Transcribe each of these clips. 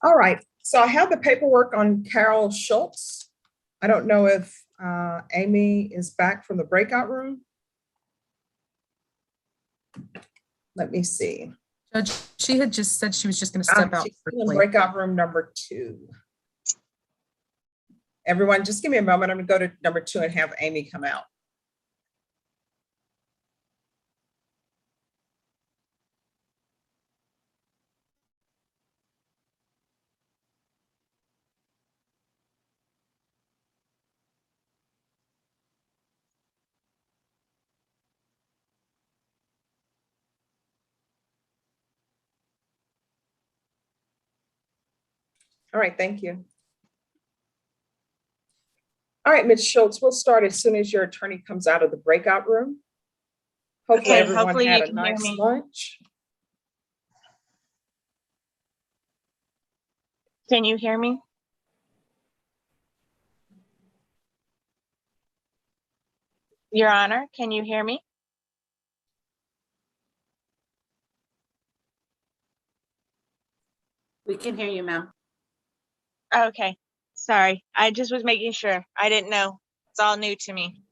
All right, so I have the paperwork on Carol Schultz. I don't know if Amy is back from the breakout room. Let me see. Judge, she had just said she was just going to step out. She's in breakout room number 2. Everyone, just give me a moment. I'm going to go to number 2 and have Amy come out. All right, thank you. All right, Ms. Schultz, we'll start as soon as your attorney comes out of the breakout room. Hopefully Okay, everyone hopefully had you a can nice hear me. lunch. Can you hear me? Your Honor, can you hear me? We can hear you, ma'am. Okay, sorry. I just was making sure. I didn't know. It's all new to me.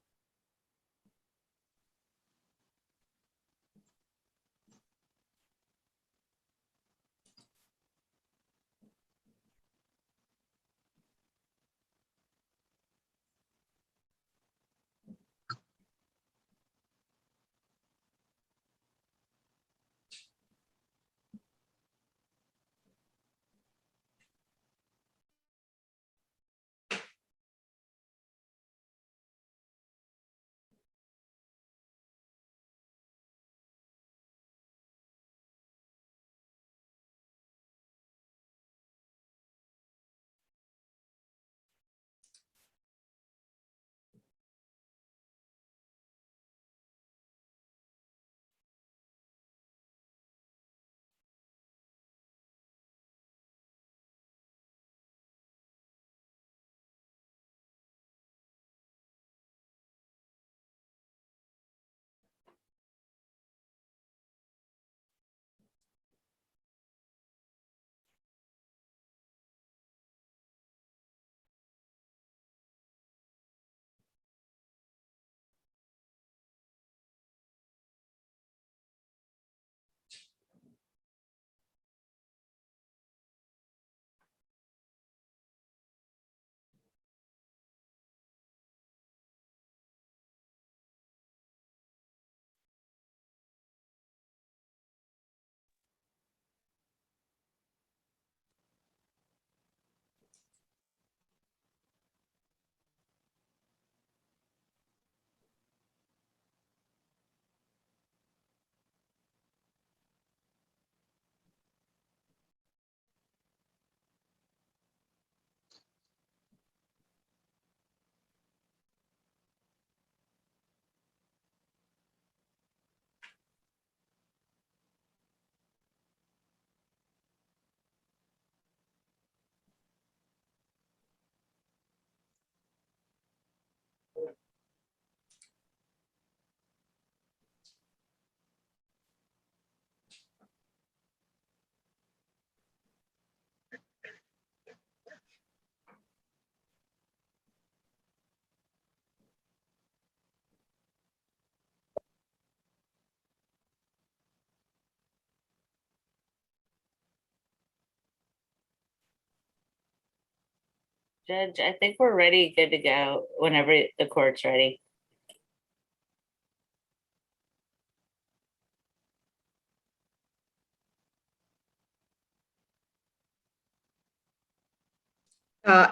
Judge, I think we're ready, good to go whenever the court's ready.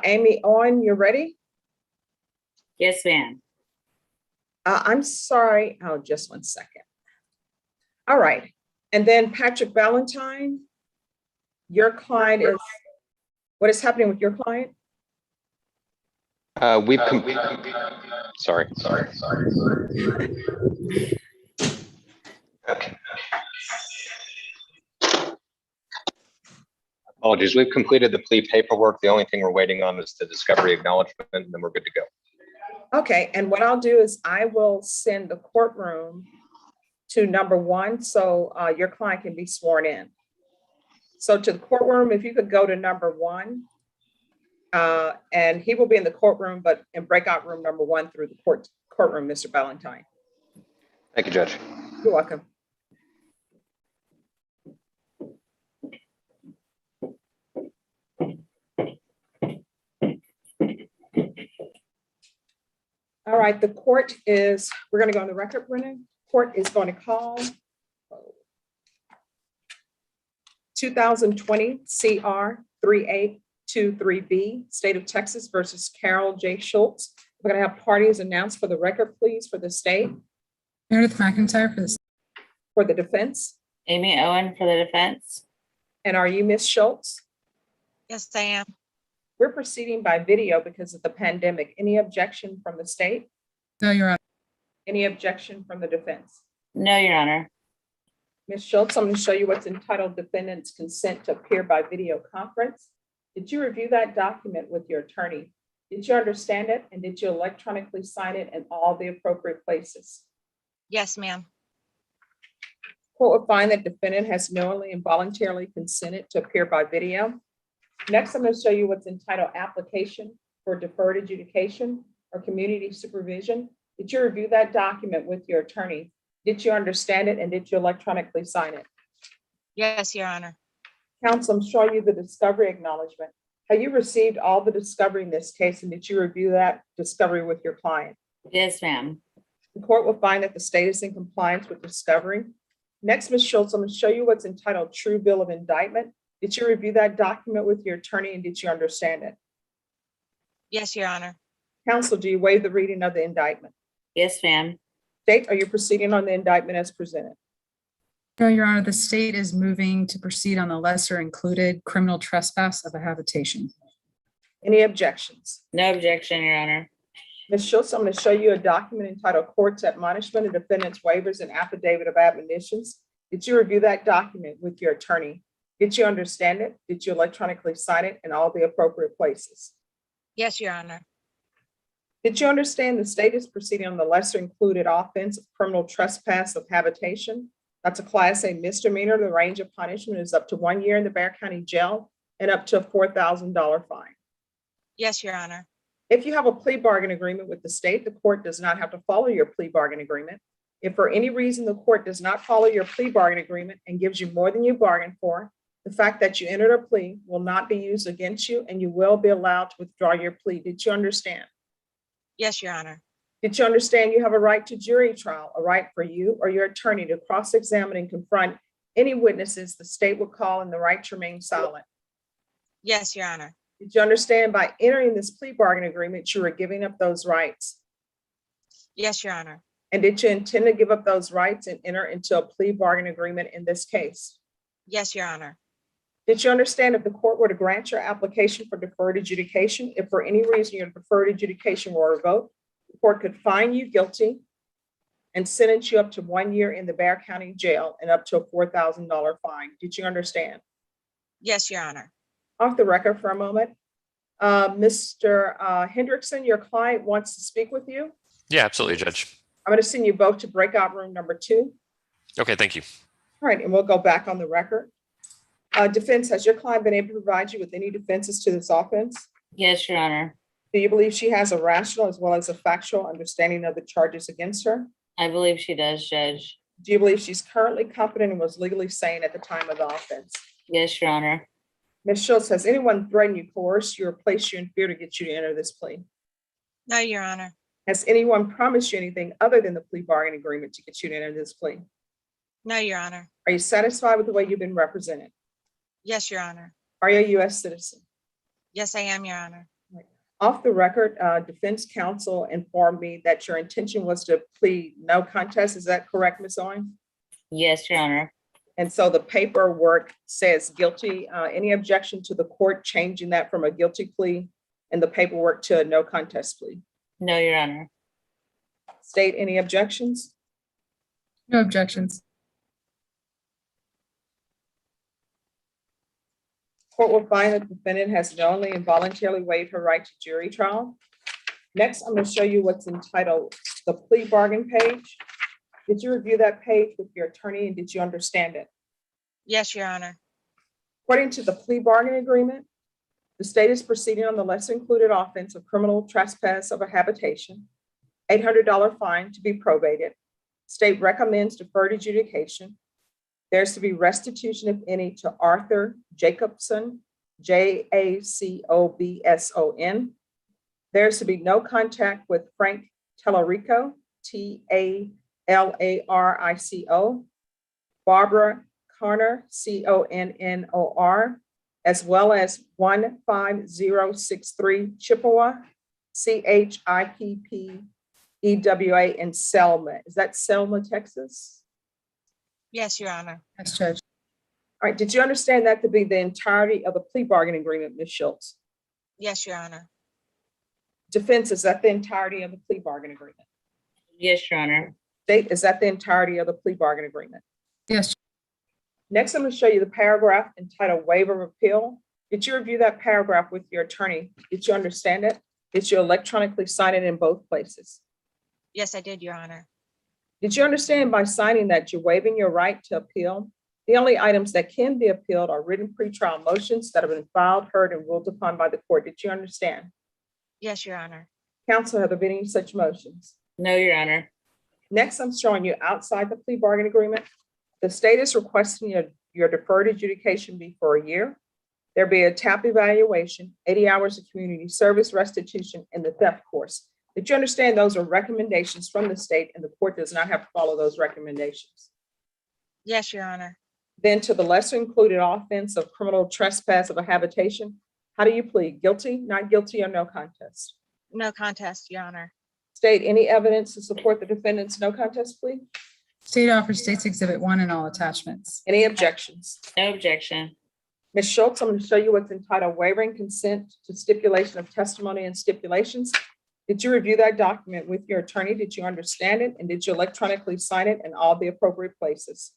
Amy, you're ready? Yes, ma'am. I'm sorry. Oh, just one second. All right. And then Patrick Valentine, your client is, what is happening with your client? Sorry. Okay. Apologies. We've completed the plea paperwork. The only thing we're waiting on is the discovery acknowledgement, and then we're good to go. Okay. And what I'll do is I will send the courtroom to number 1 so your client can be sworn in. So to the courtroom, if you could go to number 1. And he will be in the courtroom, but in breakout room number 1 through the courtroom, Mr. Ballantyne. Thank you, Judge. You're welcome. All right, the court is, we're going to go on the record, Brennan. Court is going to call 2020 CR 3823B, State of Texas versus Carol J. Schultz. We're going to have parties announced for the record, please, for the state. Meredith McIntyre for this. For the defense. Amy Owen for the defense. And are you Ms. Schultz? Yes, I am. We're proceeding by video because of the pandemic. Any objection from the state? No, Your Honor. Any objection from the defense? No, Your Honor. Ms. Schultz, I'm going to show you what's entitled Defendant's Consent to Appear by Video Conference. Did you review that document with your attorney? Did you understand it? And did you electronically sign it in all the appropriate places? Yes, ma'am. Court will find that defendant has knowingly and voluntarily consented to appear by video. Next, I'm going to show you what's entitled Application for Deferred Adjudication or Community Supervision. Did you review that document with your attorney? Did you understand it and did you electronically sign it? Yes, Your Honor. Counsel, I'm showing you the discovery acknowledgement. Have you received all the discovery in this case and did you review that discovery with your client? Yes, ma'am. The court will find that the state is in compliance with discovery. Next, Ms. Schultz, I'm going to show you what's entitled True Bill of Indictment. Did you review that document with your attorney and did you understand it? Yes, Your Honor. Counsel, do you waive the reading of the indictment? Yes, ma'am. State, are you proceeding on the indictment as presented? No, Your Honor, the state is moving to proceed on the lesser included criminal trespass of a habitation. Any objections? No objection, Your Honor. Ms. Schultz, I'm going to show you a document entitled Court's Admonishment of Defendant's Waivers and Affidavit of Admonitions. Did you review that document with your attorney? Did you understand it? Did you electronically sign it in all the appropriate places? Yes, Your Honor. Did you understand the state is proceeding on the lesser included offense of criminal trespass of habitation? That's a Class A misdemeanor. The range of punishment is up to 1 year in the Bexar County Jail and up to a $4,000 fine. Yes, Your Honor. If you have a plea bargain agreement with the state, the court does not have to follow your plea bargain agreement. If for any reason the court does not follow your plea bargain agreement and gives you more than you bargained for, the fact that you entered a plea will not be used against you and you will be allowed to withdraw your plea. Did you understand? Yes, Your Honor. Did you understand you have a right to jury trial, a right for you or your attorney to cross-examine and confront any witnesses the state would call and the right to remain silent? Yes, Your Honor. Did you understand by entering this plea bargain agreement, you were giving up those rights? Yes, Your Honor. And did you intend to give up those rights and enter into a plea bargain agreement in this case? Yes, Your Honor. Did you understand if the court were to grant your application for deferred adjudication, if for any reason your deferred adjudication were revoked, the court could find you guilty and sentence you up to 1 year in the Bexar County Jail and up to a $4,000 fine? Did you understand? Yes, Your Honor. Off the record for a moment. Mr. Hendrickson, your client wants to speak with you. Yeah, absolutely, Judge. I'm going to send you both to breakout room number 2. Okay, thank you. All right, and we'll go back on the record. Defense, has your client been able to provide you with any defenses to this offense? Yes, Your Honor. Do you believe she has a rational as well as a factual understanding of the charges against her? I believe she does, Judge. Do you believe she's currently competent and was legally sane at the time of the offense? Yes, Your Honor. Ms. Schultz, has anyone threatened you, coerced you, or placed you in fear to get you to enter this plea? No, Your Honor. Has anyone promised you anything other than the plea bargain agreement to get you to enter this plea? No, Your Honor. Are you satisfied with the way you've been represented? Yes, Your Honor. Are you a U.S. citizen? Yes, I am, Your Honor. Off the record, defense counsel informed me that your intention was to plead no contest. Is that correct, Ms. Owen? Yes, Your Honor. And so the paperwork says guilty. Any objection to the court changing that from a guilty plea and the paperwork to a no contest plea? No, Your Honor. State, any objections? No objections. Court will find that the defendant has knowingly and voluntarily waived her right to jury trial. Next, I'm going to show you what's entitled the plea bargain page. Did you review that page with your attorney and did you understand it? Yes, Your Honor. According to the plea bargaining agreement, the state is proceeding on the lesser included offense of criminal trespass of a habitation, $800 fine to be probated. State recommends deferred adjudication. There's to be restitution, if any, to Arthur Jacobson, Jacobson. There's to be no contact with Frank Tallarico, Tallarico, Barbara Connor, Connor, as well as 15063 Chippewa, Chippewa, in Selma. Is that Selma, Texas? Yes, Your Honor. Yes, Judge. All right, did you understand that to be the entirety of the plea bargaining agreement, Ms. Schultz? Yes, Your Honor. Defense, is that the entirety of the plea bargaining agreement? Yes, Your Honor. State, is that the entirety of the plea bargaining agreement? Yes, Next, I'm going to show you the paragraph entitled Waiver of Appeal. Did you review that paragraph with your attorney? Did you understand it? Did you electronically sign it in both places? Yes, I did, Your Honor. Did you understand by signing that you're waiving your right to appeal? The only items that can be appealed are written pretrial motions that have been filed, heard, and ruled upon by the court. Did you understand? Yes, Your Honor. Counsel, have there been any such motions? No, Your Honor. Next, I'm showing you outside the plea bargain agreement. The state is requesting your deferred adjudication be for a year. There be a TAP evaluation, 80 hours of community service, restitution, and the theft course. Did you understand those are recommendations from the state and the court does not have to follow those recommendations? Yes, Your Honor. Then to the lesser included offense of criminal trespass of a habitation, how do you plead? Guilty, not guilty, or no contest? No contest, Your Honor. State, any evidence to support the defendant's no contest plea? state offers State's Exhibit 1 and all attachments. Any objections? No objection. Ms. Schultz, I'm going to show you what's entitled Waiving Consent to Stipulation of Testimony and Stipulations. Did you review that document with your attorney? Did you understand it? And did you electronically sign it in all the appropriate places?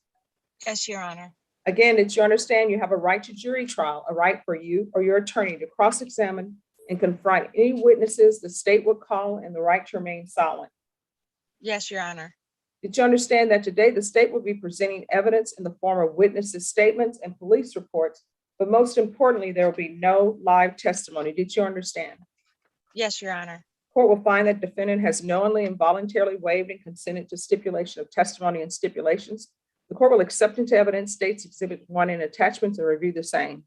Yes, Your Honor. Again, did you understand you have a right to jury trial, a right for you or your attorney to cross-examine and confront any witnesses the state would call and the right to remain silent? Yes, Your Honor. Did you understand that today the state will be presenting evidence in the form of witnesses' statements and police reports, but most importantly, there will be no live testimony? Did you understand? Yes, Your Honor. Court will find that defendant has knowingly and voluntarily waived and consented to stipulation of testimony and stipulations. The court will accept into evidence State's Exhibit 1 and attachments and review the same.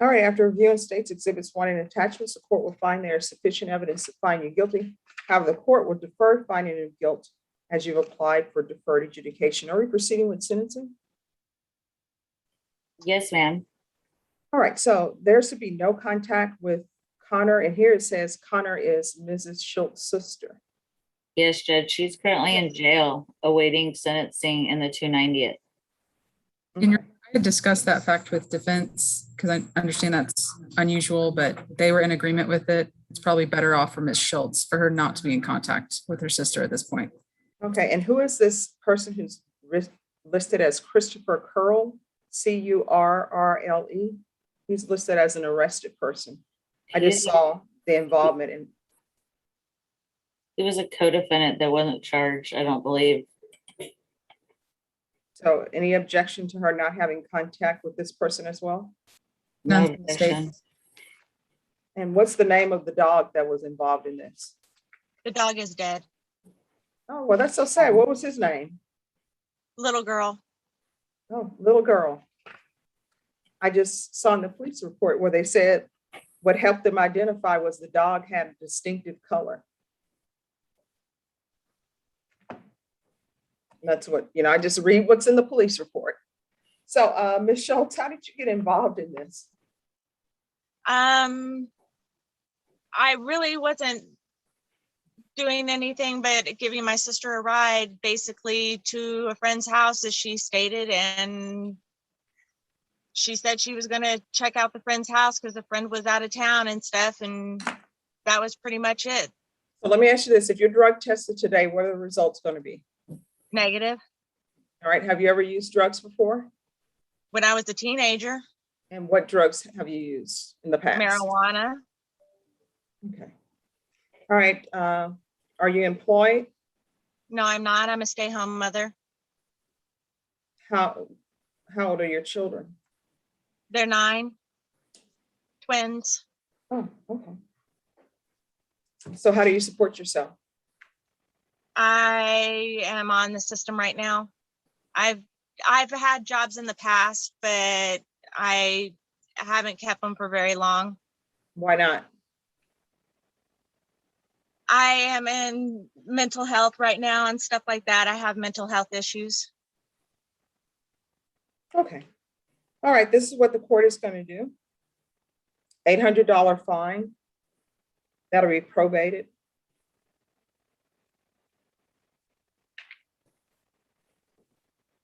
All right, after reviewing State's Exhibits 1 and attachments, the court will find there is sufficient evidence to find you guilty. However, the court will defer finding of guilt as you've applied for deferred adjudication. Are we proceeding with sentencing? Yes, ma'am. All right, so there's to be no contact with Connor, and here it says Connor is Mrs. Schultz's sister. Yes, Judge. She's currently in jail awaiting sentencing in the 290th. I had discussed that fact with defense because I understand that's unusual, but they were in agreement with it. It's probably better off for Ms. Schultz for her not to be in contact with her sister at this point. Okay, and who is this person who's listed as Christopher Curl, Currle? He's listed as an arrested person. I just saw the involvement in, He was a co-defendant that wasn't charged, I don't believe. so any objection to her not having contact with this person as well? No None. objection. And what's the name of the dog that was involved in this? The dog is dead. Oh, well, that's so sad. What was his name? Little girl. Oh, little girl. I just saw in the police report where they said what helped them identify was the dog had a distinctive color. That's what, I just read what's in the police report. So, Ms. Schultz, how did you get involved in this? I really wasn't doing anything but giving my sister a ride basically to a friend's house, as she stated, and she said she was going to check out the friend's house because the friend was out of town and stuff, and that was pretty much it. So let me ask you this, if you're drug tested today, what are the results going to be? Negative. All right, have you ever used drugs before? When I was a teenager, And what drugs have you used in the past? marijuana. Okay. All right, are you employed? No, I'm not. I'm a stay-home mother. How old are your children? They're 9 twins. Oh, okay. So how do you support yourself? I am on the system right now. I've had jobs in the past, but I haven't kept them for very long. Why not? I am in mental health right now and stuff like that. I have mental health issues. Okay. All right, this is what the court is going to do. $800 fine. That'll be probated.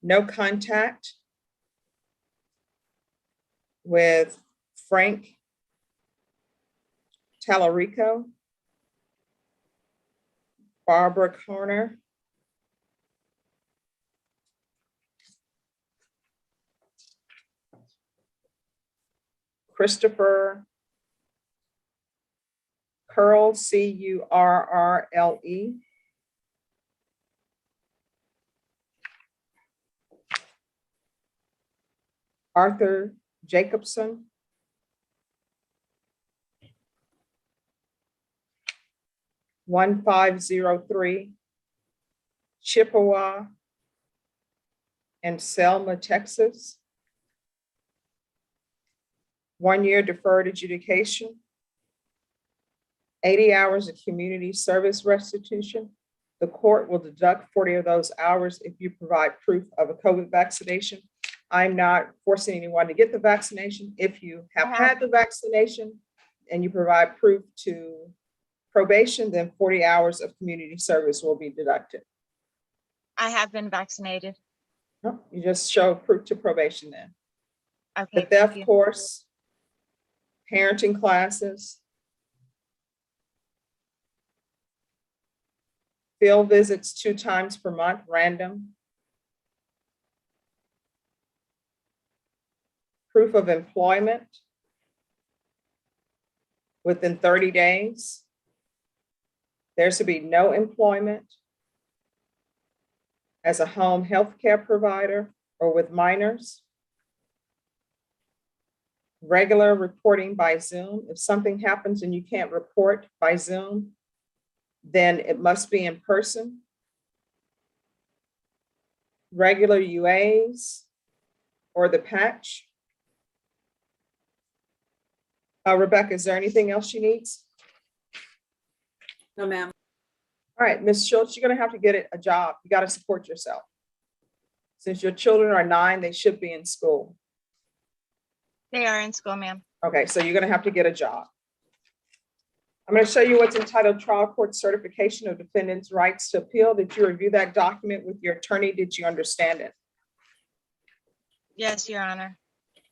No contact with Frank Tallarico, Barbara Corner, Christopher Curl, Currle, Arthur Jacobson, (1503) Chippewa and Selma, Texas. 1 year deferred adjudication. 80 hours of community service restitution. The court will deduct 40 of those hours if you provide proof of a COVID vaccination. I'm not forcing anyone to get the vaccination. If you have had the vaccination and you provide proof to probation, then 40 hours of community service will be deducted. I have been vaccinated. No, you just show proof to probation then. Okay. The thank theft you. course, parenting classes, field visits 2 times per month, random. Proof of employment within 30 days. There should be no employment as a home health care provider or with minors. Regular reporting by Zoom. If something happens and you can't report by Zoom, then it must be in person. Regular UAs or the patch. Rebecca, is there anything else she needs? No, ma'am. All right, Ms. Schultz, you're gonna have to get a job. You gotta support yourself. Since your children are 9, they should be in school. They are in school, ma'am. Okay, so you're gonna have to get a job. I'm gonna show you what's entitled Trial Court Certification of Defendant's Rights to Appeal. Did you review that document with your attorney? Did you understand it? Yes, Your Honor.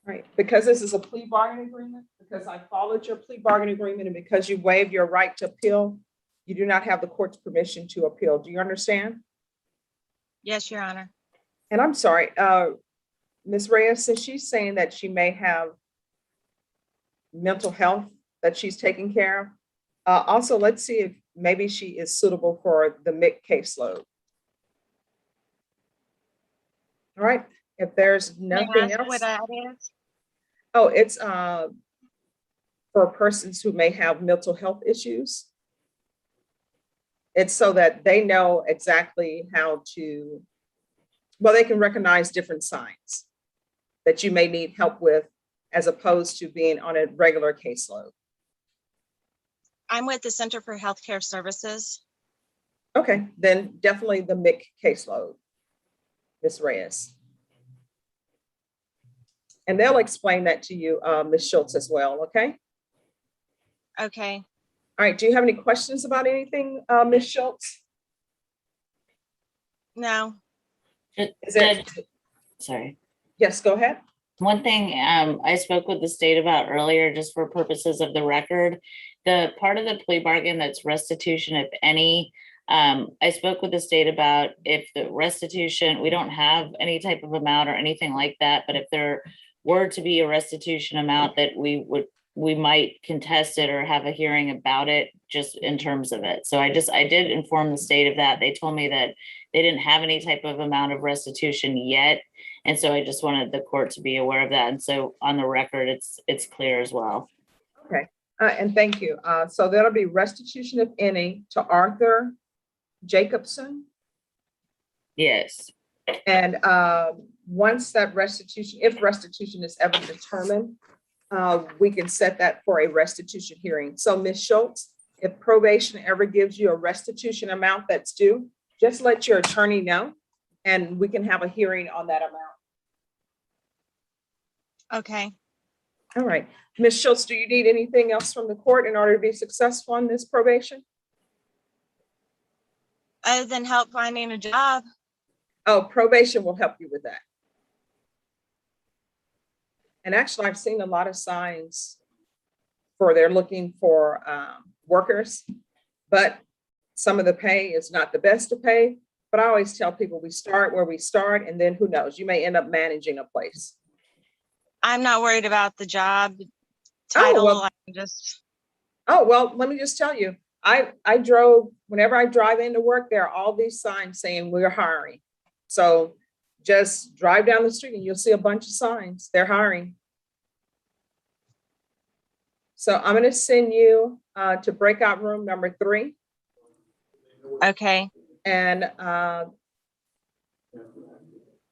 Right, because this is a plea bargaining agreement, because I followed your plea bargaining agreement, and because you waived your right to appeal, you do not have the court's permission to appeal. Do you understand? Yes, Your Honor. And I'm sorry, Ms. Reyes, since she's saying that she may have mental health that she's taking care of, also, let's see if maybe she is suitable for the MIC caseload. All right, if there's May I nothing ask else. what that is? Oh, it's for persons who may have mental health issues. It's so that they know exactly how to, well, they can recognize different signs that you may need help with, as opposed to being on a regular caseload. I'm with the Center for Healthcare Services. Okay, then definitely the MIC caseload, Ms. Reyes. And they'll explain that to you, Ms. Schultz, as well, okay? Okay. All right, do you have any questions about anything, Ms. Schultz? No. Is there, Sorry. yes, go ahead. One thing I spoke with the state about earlier, just for purposes of the record, the part of the plea bargain that's restitution, if any, I spoke with the state about if the restitution, we don't have any type of amount or anything like that, but if there were to be a restitution amount that we might contest it or have a hearing about it, just in terms of it. So I did inform the state of that. They told me that they didn't have any type of amount of restitution yet. And so I just wanted the court to be aware of that. And so on the record, it's clear as well. Okay, and thank you. So that'll be restitution, if any, to Arthur Jacobson. Yes. And once that restitution, if restitution is ever determined, we can set that for a restitution hearing. So Ms. Schultz, if probation ever gives you a restitution amount that's due, just let your attorney know, and we can have a hearing on that amount. Okay. All right. Ms. Schultz, do you need anything else from the court in order to be successful on this probation? Other than help finding a job. Oh, probation will help you with that. And actually, I've seen a lot of signs for they're looking for workers, but some of the pay is not the best to pay. But I always tell people we start where we start, and then who knows, you may end up managing a place. I'm not worried about the job Oh, title. well. I'm just, Oh, well, let me just tell you, I drove, whenever I drive into work, there are all these signs saying we're hiring. So just drive down the street and you'll see a bunch of signs. They're hiring. So I'm going to send you to breakout room number 3. okay. And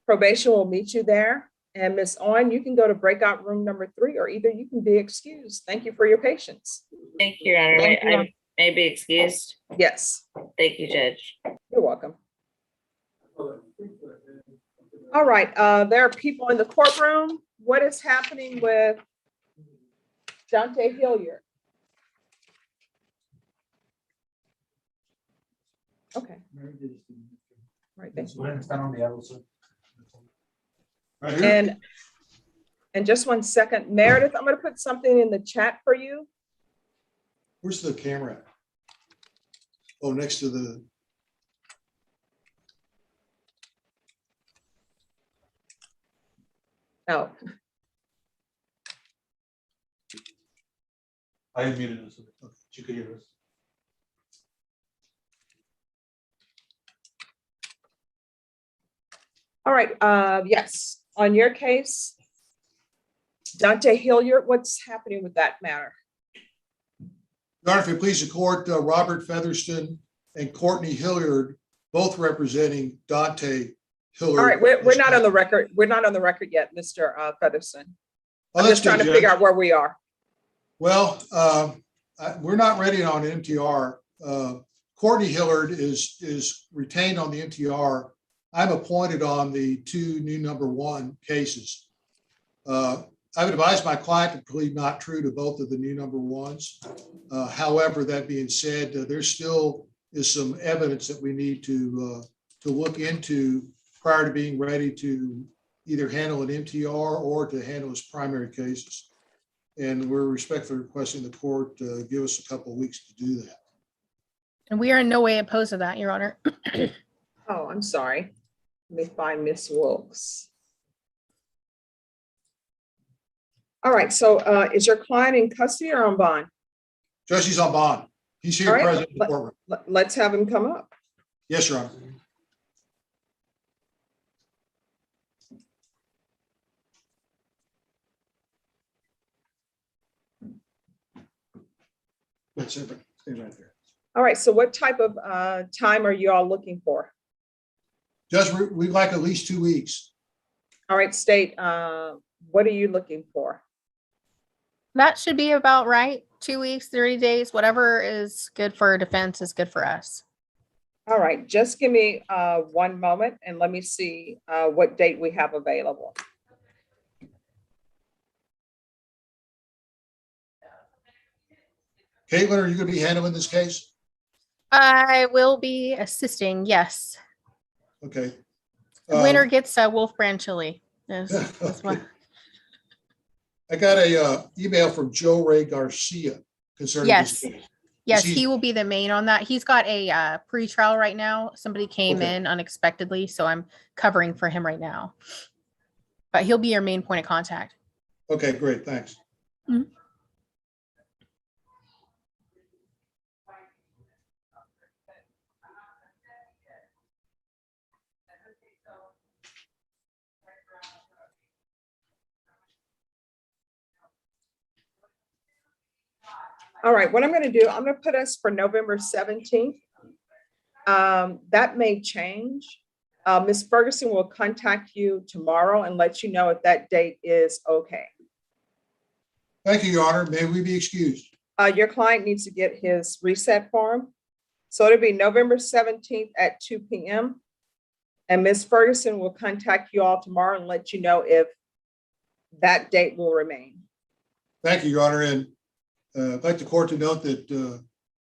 probation will meet you there. And Ms. Owen, you can go to breakout room number 3, or either you can be excused. Thank you for your patience. Thank you, Your Honor. Thank you. I may be excused. Yes, Thank you, Judge. you're welcome. All right, there are people in the courtroom. What is happening with Dante Hilliard? Okay. All right, thank you. And just one second, Meredith, I'm going to put something in the chat for you. Where's the camera at? Oh, next to the. Oh, I unmuted this. Okay, you could hear us. all right. Yes, on your case, Dante Hilliard, what's happening with that matter? Your Honor, if it please the court, Robert Featherston and Courtney Hilliard, both representing Dante Hilliard. All right, we're not on the record. We're not on the record yet, Mr. Featherston. I'm just trying to figure out where we are. Well, we're not ready on MTR. Courtney Hilliard is retained on the MTR. I'm appointed on the 2 new number 1 cases. I would advise my client to plead not true to both of the new number 1s. However, that being said, there still is some evidence that we need to look into prior to being ready to either handle an MTR or to handle his primary cases. And we're respectfully requesting the court give us a couple of weeks to do that. And we are in no way opposed to that, Your Honor. Oh, I'm sorry. Let me find Miss Wilkes. All right, so is your client in custody or on bond? Judge, he's on bond. He's here All right, present in the courtroom. Let's have him come up. Yes, Your Honor. That's it. Stay right there. All right, so what type of time are you all looking for? Judge, we'd like at least 2 weeks. All right, state, what are you looking for? That should be about right. 2 weeks, 30 days, whatever is good for defense is good for us. All right, just give me 1 moment and let me see what date we have available. Caitlin, are you going to be handling this case? I will be assisting, yes. Okay. Winner gets a Wolf Brand chili. That's what. I got a email from Joe Ray Garcia concerning this Yes. case. Yes, he- he will be the main on that. He's got a pre-trial right now. Somebody came Okay. in unexpectedly, so I'm covering for him right now. But he'll be your main point of contact. Okay, great, thanks. Mhm. All right, what I'm going to do, I'm going to put us for November 17th. That may change. Ms. Ferguson will contact you tomorrow and let you know if that date is okay. Thank you, Your Honor. May we be excused? Your client needs to get his reset form. So it'll be November 17th at 2 p.m. And Ms. Ferguson will contact you all tomorrow and let you know if that date will remain. Thank you, Your Honor. And I'd like the court to note that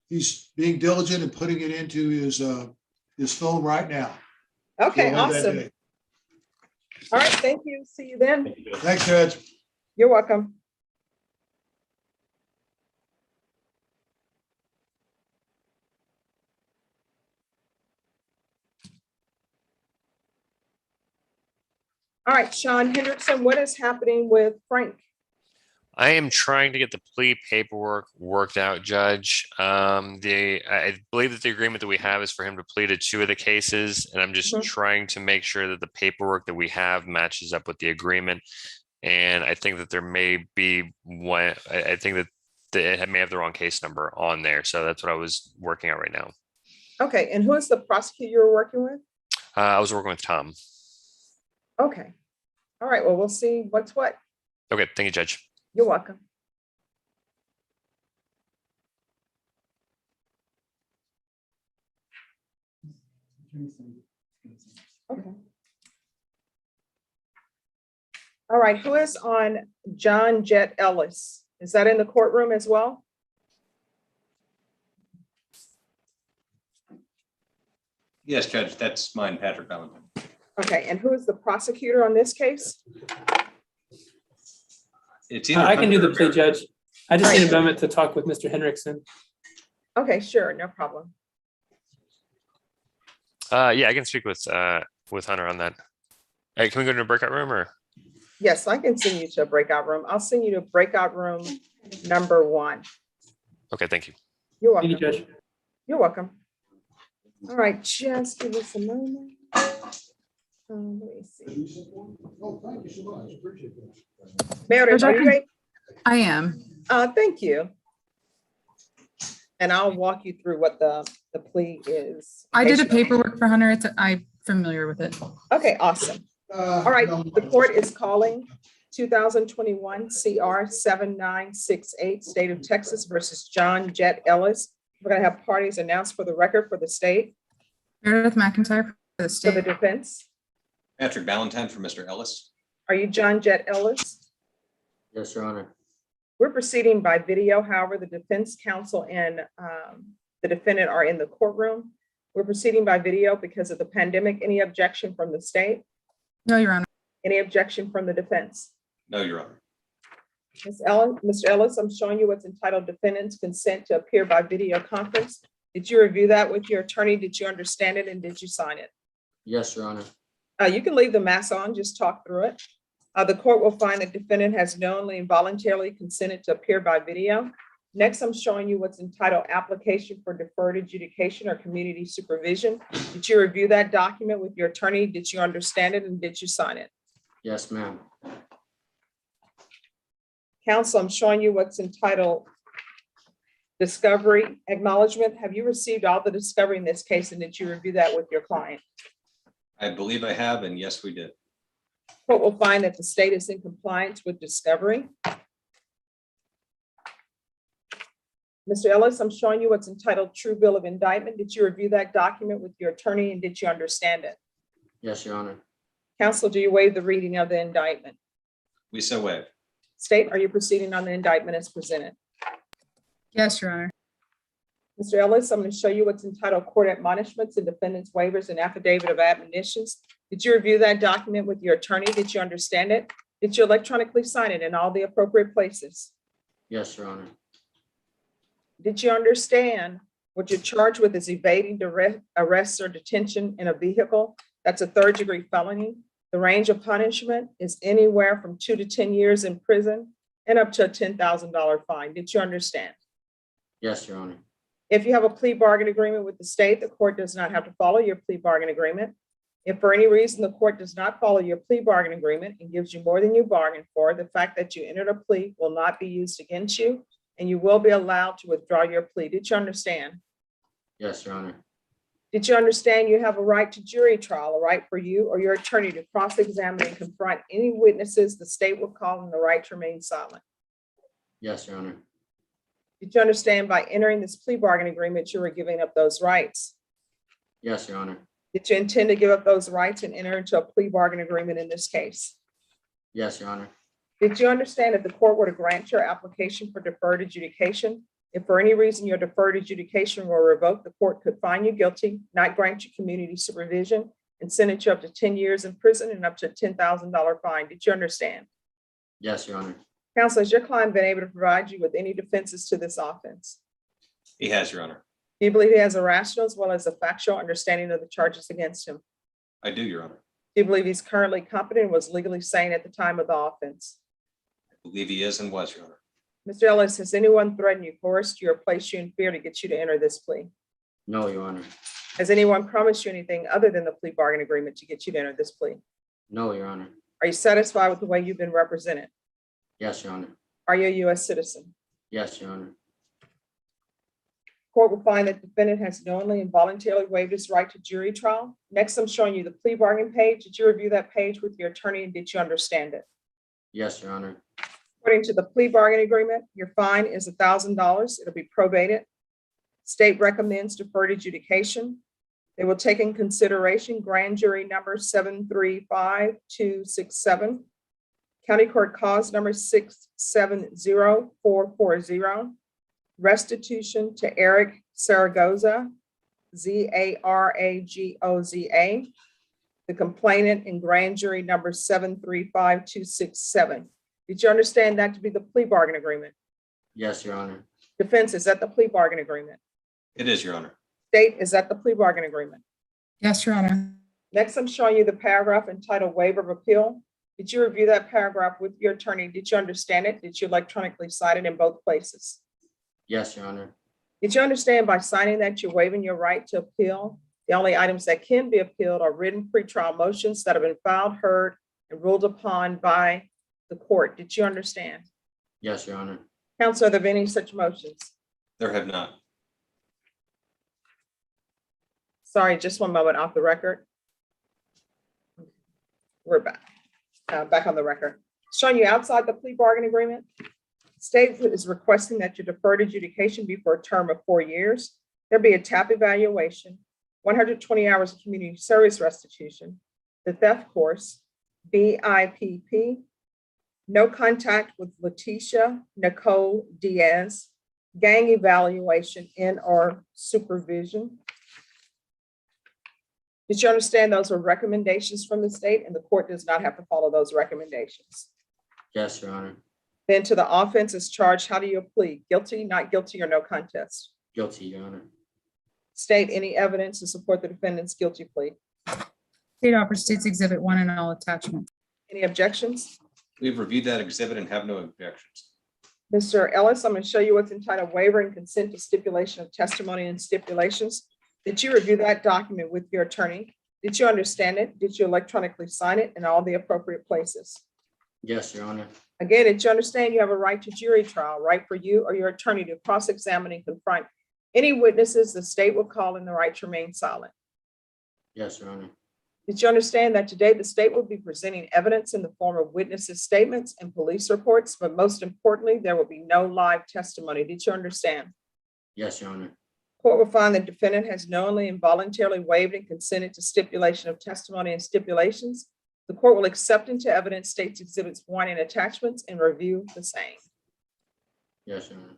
he's being diligent and putting it into his phone right now. Okay, We'll have that awesome. day. All right, thank you. See you then. Thanks, Judge. You're welcome. All right, Sean Hendrickson, what is happening with Frank? I am trying to get the plea paperwork worked out, Judge. I believe that the agreement that we have is for him to plead to 2 of the cases, and I'm just Mhm. trying to make sure that the paperwork that we have matches up with the agreement. And I think that there may be one, I think that it may have the wrong case number on there. So that's what I was working out right now. Okay, and who is the prosecutor you're working with? I was working with Tom. Okay. All right, well, we'll see what's what. Okay, thank you, Judge. You're welcome. Okay. All right, who is on John Jet Ellis? Is that in the courtroom as well? Yes, Judge, that's mine, Patrick Valentine. Okay, and who is the prosecutor on this case? It's either I can do the Hunter or plea, Judge. I just need a moment to talk with Mr. Hendrickson. Okay, sure, no problem. Yeah, I can speak with Hunter on that. Hey, can we go to a breakout room or? Yes, I can send you to a breakout room. I'll send you to breakout room number 1. Okay, thank you. You're Thank welcome. you, Judge. You're welcome. All right, just give us a moment. Let me see. Oh, thank you so much. Appreciate that. Meredith, are you ready? I am. Thank you. And I'll walk you through what the plea is. I did a paperwork for Hunter. I'm familiar with it. Okay, awesome. All right, the court is calling 2021 CR 7968, State of Texas versus John Jet Ellis. We're going to have parties announced for the record for the state, Meredith McIntyre for the for the state. defense. Patrick Valentine for Mr. Ellis. Are you John Jet Ellis? Yes, Your Honor. We're proceeding by video. However, the defense counsel and the defendant are in the courtroom. We're proceeding by video because of the pandemic. Any objection from the state? No, Your Honor. Any objection from the defense? No, Your Honor. Mr. Ellis, I'm showing you what's entitled Defendant's Consent to Appear by Video Conference. Did you review that with your attorney? Did you understand it and did you sign it? Yes, Your Honor. You can leave the mask on, just talk through it. The court will find that defendant has knowingly and voluntarily consented to appear by video. Next, I'm showing you what's entitled Application for Deferred Adjudication or Community Supervision. Did you review that document with your attorney? Did you understand it and did you sign it? Yes, ma'am. Counsel, I'm showing you what's entitled Discovery Acknowledgement. Have you received all the discovery in this case and did you review that with your client? I believe I have, and yes, we did. Court will find that the state is in compliance with discovery. Mr. Ellis, I'm showing you what's entitled True Bill of Indictment. Did you review that document with your attorney and did you understand it? Yes, Your Honor. Counsel, do you waive the reading of the indictment? We so waive. State, are you proceeding on the indictment as presented? Yes, Your Honor. Mr. Ellis, I'm going to show you what's entitled Court Admonishments and Defendant's Waivers and Affidavit of Admonitions. Did you review that document with your attorney? Did you understand it? Did you electronically sign it in all the appropriate places? Yes, Your Honor. Did you understand what you're charged with is evading arrest or detention in a vehicle? That's a third-degree felony. The range of punishment is anywhere from 2 to 10 years in prison and up to a $10,000 fine. Did you understand? Yes, Your Honor. If you have a plea bargain agreement with the state, the court does not have to follow your plea bargain agreement. If for any reason the court does not follow your plea bargain agreement and gives you more than you bargained for, the fact that you entered a plea will not be used against you and you will be allowed to withdraw your plea. Did you understand? Yes, Your Honor. Did you understand you have a right to jury trial, a right for you or your attorney to cross-examine and confront any witnesses the state will call and the right to remain silent? Yes, Your Honor. Did you understand by entering this plea bargain agreement, you were giving up those rights? Yes, Your Honor. Did you intend to give up those rights and enter into a plea bargain agreement in this case? Yes, Your Honor. Did you understand if the court were to grant your application for deferred adjudication, if for any reason your deferred adjudication were revoked, the court could find you guilty, not grant you community supervision, and sentence you up to 10 years in prison and up to a $10,000 fine? Did you understand? Yes, Your Honor. Counsel, has your client been able to provide you with any defenses to this offense? He has, Your Honor. Do you believe he has a rational as well as a factual understanding of the charges against him? I do, Your Honor. Do you believe he's currently competent and was legally sane at the time of the offense? I believe he is and was, Your Honor. Mr. Ellis, has anyone threatened you, coerced you, or placed you in fear to get you to enter this plea? No, Your Honor. Has anyone promised you anything other than the plea bargain agreement to get you to enter this plea? No, Your Honor. Are you satisfied with the way you've been represented? Yes, Your Honor. Are you a U.S. citizen? Yes, Your Honor. Court will find that defendant has knowingly and voluntarily waived his right to jury trial. Next, I'm showing you the plea bargain page. Did you review that page with your attorney and did you understand it? Yes, Your Honor. According to the plea bargain agreement, your fine is $1,000. It'll be probated. State recommends deferred adjudication. They will take in consideration grand jury number 735267, county court cause number 670440, restitution to Eric Zaragoza, Zaragoza, the complainant in grand jury number 735267. Did you understand that to be the plea bargain agreement? Yes, Your Honor. Defense, is that the plea bargain agreement? It is, Your Honor. State, is that the plea bargain agreement? Yes, Your Honor. Next, I'm showing you the paragraph entitled Waiver of Appeal. Did you review that paragraph with your attorney? Did you understand it? Did you electronically sign it in both places? Yes, Your Honor. Did you understand by signing that you're waiving your right to appeal? The only items that can be appealed are written pretrial motions that have been filed, heard, and ruled upon by the court. Did you understand? Yes, Your Honor. Counsel, are there any such motions? There have not. Sorry, just one moment off the record. We're back. Back on the record. Showing you outside the plea bargain agreement. State is requesting that your deferred adjudication be for a term of 4 years. There'll be a TAP evaluation, 120 hours of community service restitution, the theft course, BIPP, no contact with Leticia Nicole Diaz, gang evaluation and or supervision, Did you understand those were recommendations from the state and the court does not have to follow those recommendations? Yes, Your Honor. Then to the offense is charged, how do you plead? Guilty, not guilty, or no contest? Guilty, Your Honor. State any evidence to support the defendant's guilty plea. State offers State's Exhibit 1 and all attachments. Any objections? We've reviewed that exhibit and have no objections. Mr. Ellis, I'm going to show you what's entitled waiver and consent to stipulation of testimony and stipulations. Did you review that document with your attorney? Did you understand it? Did you electronically sign it in all the appropriate places? Yes, Your Honor. Again, did you understand you have a right to jury trial, right for you or your attorney to cross-examine and confront any witnesses the state will call in the right to remain silent? Yes, Your Honor. Did you understand that today the state will be presenting evidence in the form of witnesses' statements and police reports, but most importantly, there will be no live testimony? Did you understand? Yes, Your Honor. Court will find the defendant has knowingly and voluntarily waived and consented to stipulation of testimony and stipulations. The court will accept into evidence State's Exhibits 1 and attachments and review the same. Yes, Your Honor.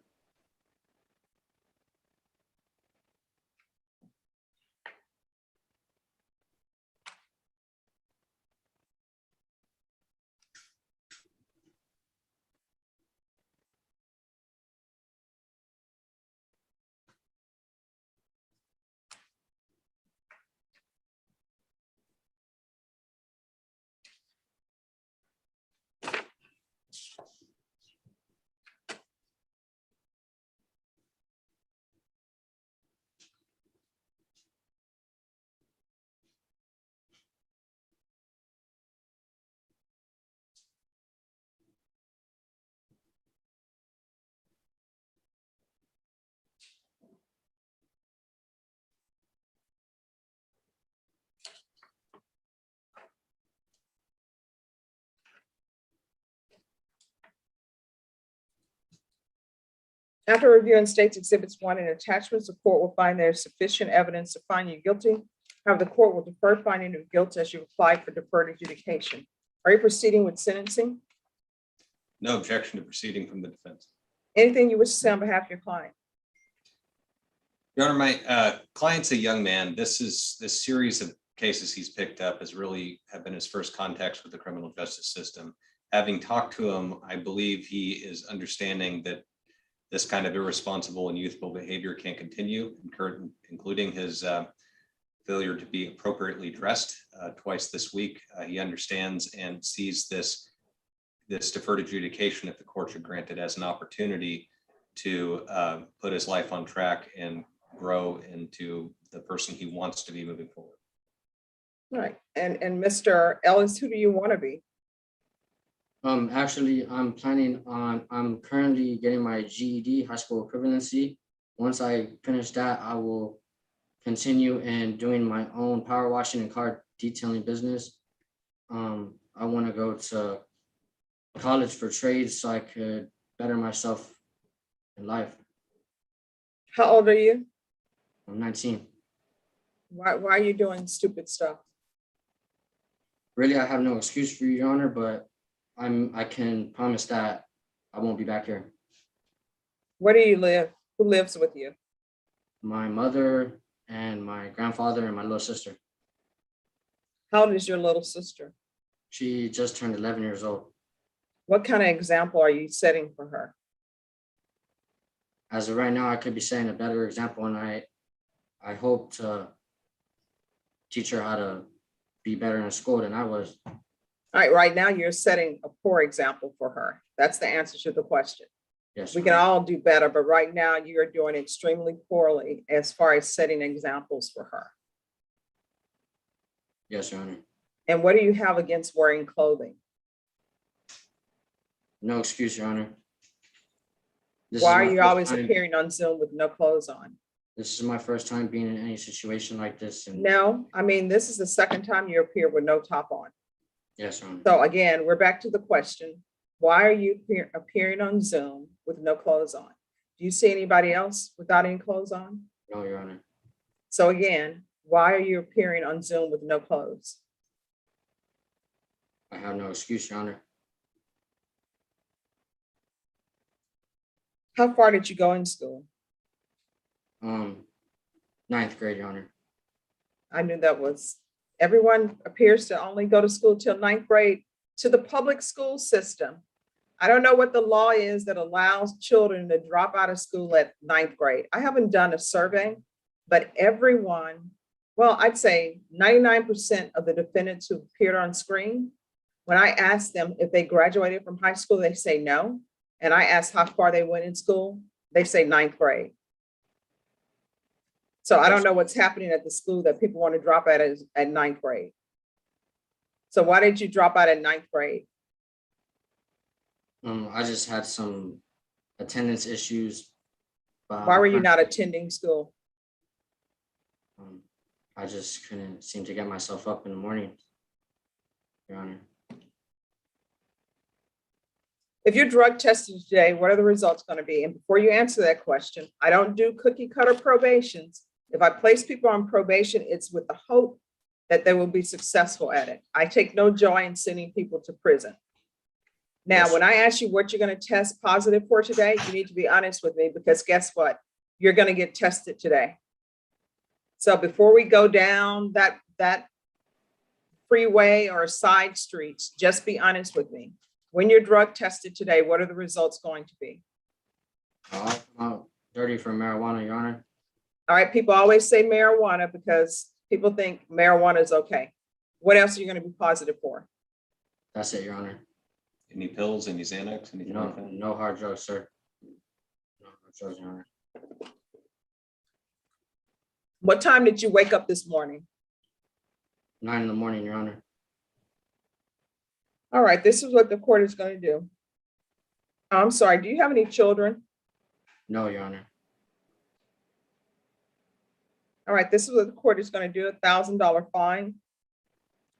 After reviewing State's Exhibits 1 and attachments, the court will find there is sufficient evidence to find you guilty. However, the court will defer finding of guilt as you apply for deferred adjudication. Are you proceeding with sentencing? No objection to proceeding from the defense. Anything you wish to say on behalf of your client? Your Honor, my client's a young man. This series of cases he's picked up have been his first contacts with the criminal justice system. Having talked to him, I believe he is understanding that this kind of irresponsible and youthful behavior can't continue, including his failure to be appropriately dressed twice this week. He understands and sees this deferred adjudication, if the court should grant it, as an opportunity to put his life on track and grow into the person he wants to be moving forward. All right, and Mr. Ellis, who do you want to be? Actually, I'm currently getting my GED, high school equivalency. Once I finish that, I will continue in doing my own power washing and car detailing business. I want to go to college for trades so I could better myself in life. How old are you? I'm 19. Why are you doing stupid stuff? Really, I have no excuse for you, Your Honor, but I can promise that I won't be back here. Where do you live? Who lives with you? My mother and my grandfather and my little sister. How old is your little sister? She just turned 11 years old. What kind of example are you setting for her? As of right now, I could be setting a better example, and I hope to teach her how to be better in school than I was. All right, right now you're setting a poor example for her. That's the answer to the question. Yes, we can all do better, but right now you're doing extremely poorly as far as setting examples for her. Yes, Your Honor. And what do you have against wearing clothing? No excuse, Your Honor. Why are you always appearing on Zoom with no clothes on? This is my first time being in any situation like this. No, I mean, this is the second time you appear with no top on. Yes, Your Honor. So again, we're back to the question. Why are you appearing on Zoom with no clothes on? Do you see anybody else without any clothes on? No, Your Honor. So again, why are you appearing on Zoom with no clothes? I have no excuse, Your Honor. How far did you go in school? 9th grade, Your Honor. I knew that was, everyone appears to only go to school till 9th grade to the public school system. I don't know what the law is that allows children to drop out of school at 9th grade. I haven't done a survey, but everyone, well, I'd say 99% of the defendants who appeared on screen, when I asked them if they graduated from high school, they say no. And I asked how far they went in school, they say 9th grade. So I don't know what's happening at the school that people want to drop out at 9th grade. So why did you drop out at 9th grade? I just had some attendance issues. Why were you not attending school? I just couldn't seem to get myself up in the morning, Your Honor. If you're drug tested today, what are the results going to be? And before you answer that question, I don't do cookie cutter probations. If I place people on probation, it's with the hope that they will be successful at it. I take no joy in sending people to prison. Now, when I ask you what you're going to test positive for today, you need to be honest with me, because guess what? You're going to get tested today. So before we go down that freeway or side streets, just be honest with me. When you're drug tested today, what are the results going to be? I'll come out dirty for marijuana, Your Honor. All right, people always say marijuana because people think marijuana is okay. What else are you going to be positive for? That's it, Your Honor. Any pills, any Xanax, anything like that? No hard drugs, sir. No hard drugs, Your Honor. What time did you wake up this morning? 9 in the morning, Your Honor. All right, this is what the court is going to do. I'm sorry, do you have any children? No, Your Honor. All right, this is what the court is going to do, $1,000 fine.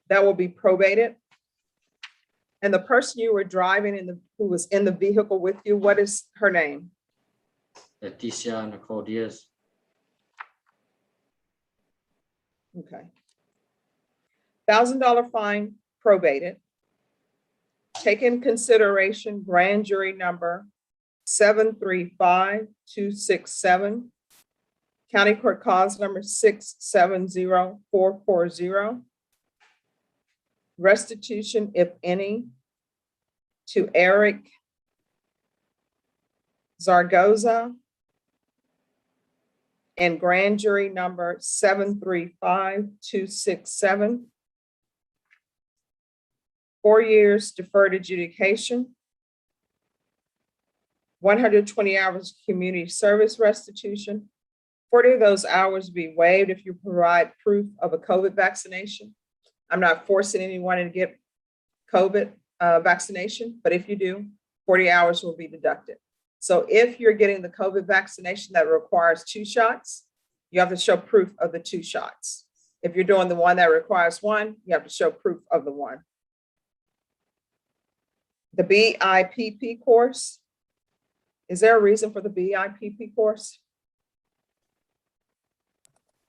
That will be probated. And the person you were driving who was in the vehicle with you, what is her name? Leticia Nicole Diaz. Okay. $1,000 fine probated. Take in consideration grand jury number 735267, county court cause number 670440. Restitution, if any, to Eric Zaragoza, and grand jury number 735267. 4 years deferred adjudication, 120 hours community service restitution. 40 of those hours be waived if you provide proof of a COVID vaccination. I'm not forcing anyone to get COVID vaccination, but if you do, 40 hours will be deducted. So if you're getting the COVID vaccination that requires 2 shots, you have to show proof of the 2 shots. If you're doing the one that requires 1, you have to show proof of the 1. The BIPP course, is there a reason for the BIPP course?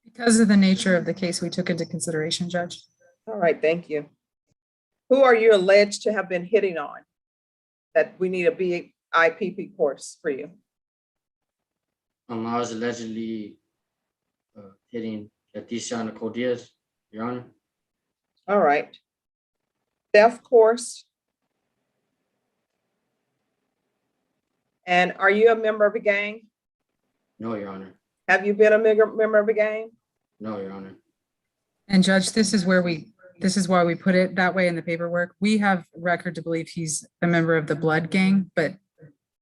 Because of the nature of the case we took into consideration, Judge. All right, thank you. Who are you alleged to have been hitting on that we need a BIPP course for you? I was allegedly hitting Leticia Nicole Diaz, Your Honor. All right. Theft course. And are you a member of a gang? No, Your Honor. Have you been a member of a gang? No, Your Honor. And Judge, this is why we put it that way in the paperwork. We have record to believe he's a member of the blood gang, but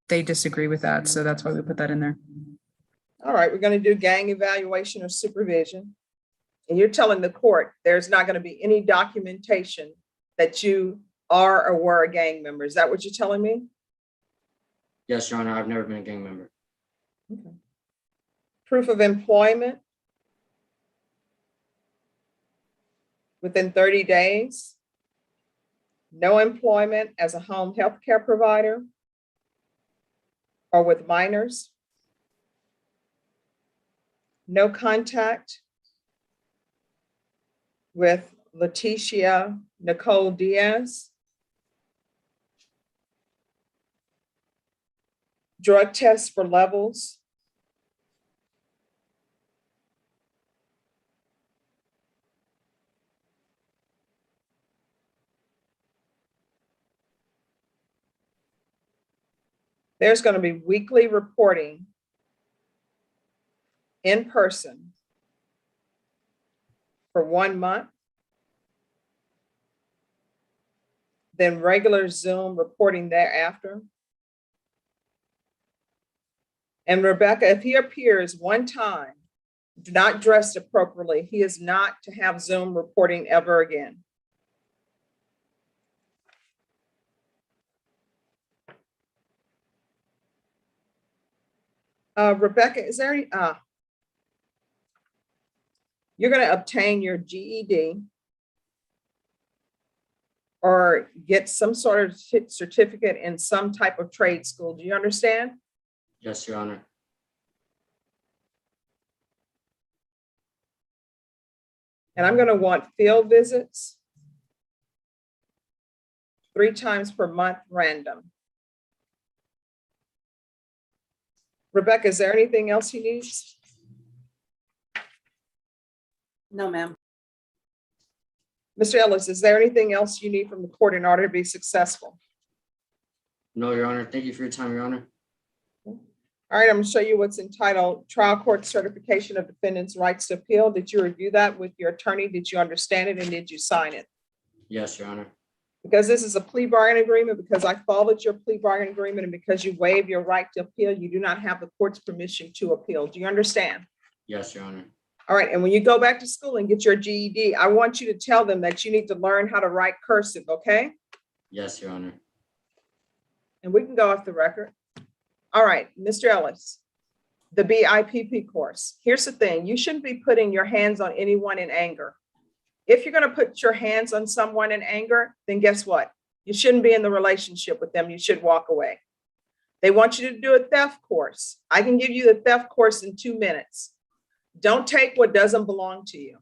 they disagree with that. So that's why we put that in there. All right, we're going to do gang evaluation or supervision. And you're telling the court there's not going to be any documentation that you are or were a gang member. Is that what you're telling me? Yes, Your Honor. I've never been a gang member. Okay. Proof of employment within 30 days. No employment as a home health care provider or with minors. No contact with Leticia Nicole Diaz. Drug tests for levels. There's going to be weekly reporting in person for 1 month. Then regular Zoom reporting thereafter. And Rebecca, if he appears one time, not dressed appropriately, he is not to have Zoom reporting ever again. Rebecca, is there any, you're going to obtain your GED or get some sort of certificate in some type of trade school. Do you understand? Yes, Your Honor. And I'm going to want field visits 3 times per month, random. Rebecca, is there anything else he needs? No, ma'am. Mr. Ellis, is there anything else you need from the court in order to be successful? No, Your Honor. Thank you for your time, Your Honor. All right, I'm going to show you what's entitled Trial Court Certification of Defendant's Rights to Appeal. Did you review that with your attorney? Did you understand it and did you sign it? Yes, Your Honor. Because this is a plea bargain agreement, because I followed your plea bargain agreement, and because you waive your right to appeal, you do not have the court's permission to appeal. Do you understand? Yes, Your Honor. All right, and when you go back to school and get your GED, I want you to tell them that you need to learn how to write cursive, okay? Yes, Your Honor. And we can go off the record. All right, Mr. Ellis, the BIPP course. Here's the thing, you shouldn't be putting your hands on anyone in anger. If you're going to put your hands on someone in anger, then guess what? You shouldn't be in the relationship with them. You should walk away. They want you to do a theft course. I can give you the theft course in 2 minutes. Don't take what doesn't belong to you.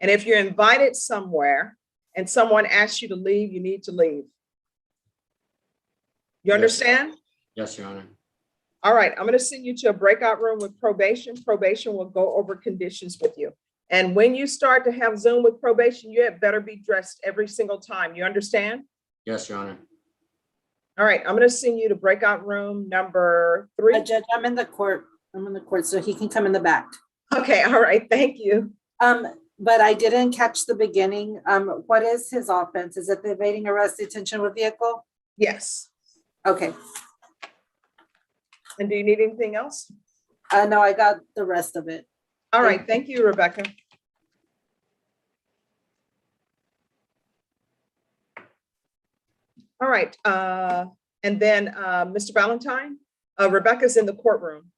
And if you're invited somewhere and someone asks you to leave, you need to leave. You understand? Yes, Your Honor. All right, I'm going to send you to a breakout room with probation. Probation will go over conditions with you. And when you start to have Zoom with probation, you had better be dressed every single time. You understand? Yes, Your Honor. All right, I'm going to send you to breakout room number 3. Judge, I'm in the court. So he can come in the back. Okay, all right, thank you. But I didn't catch the beginning. What is his offense? Is it the evading arrest, detention with vehicle? Yes. Okay. And do you need anything else? No, I got the rest of it. All right, thank you, Rebecca. All right, and then Mr. Valentine, Rebecca's in the courtroom.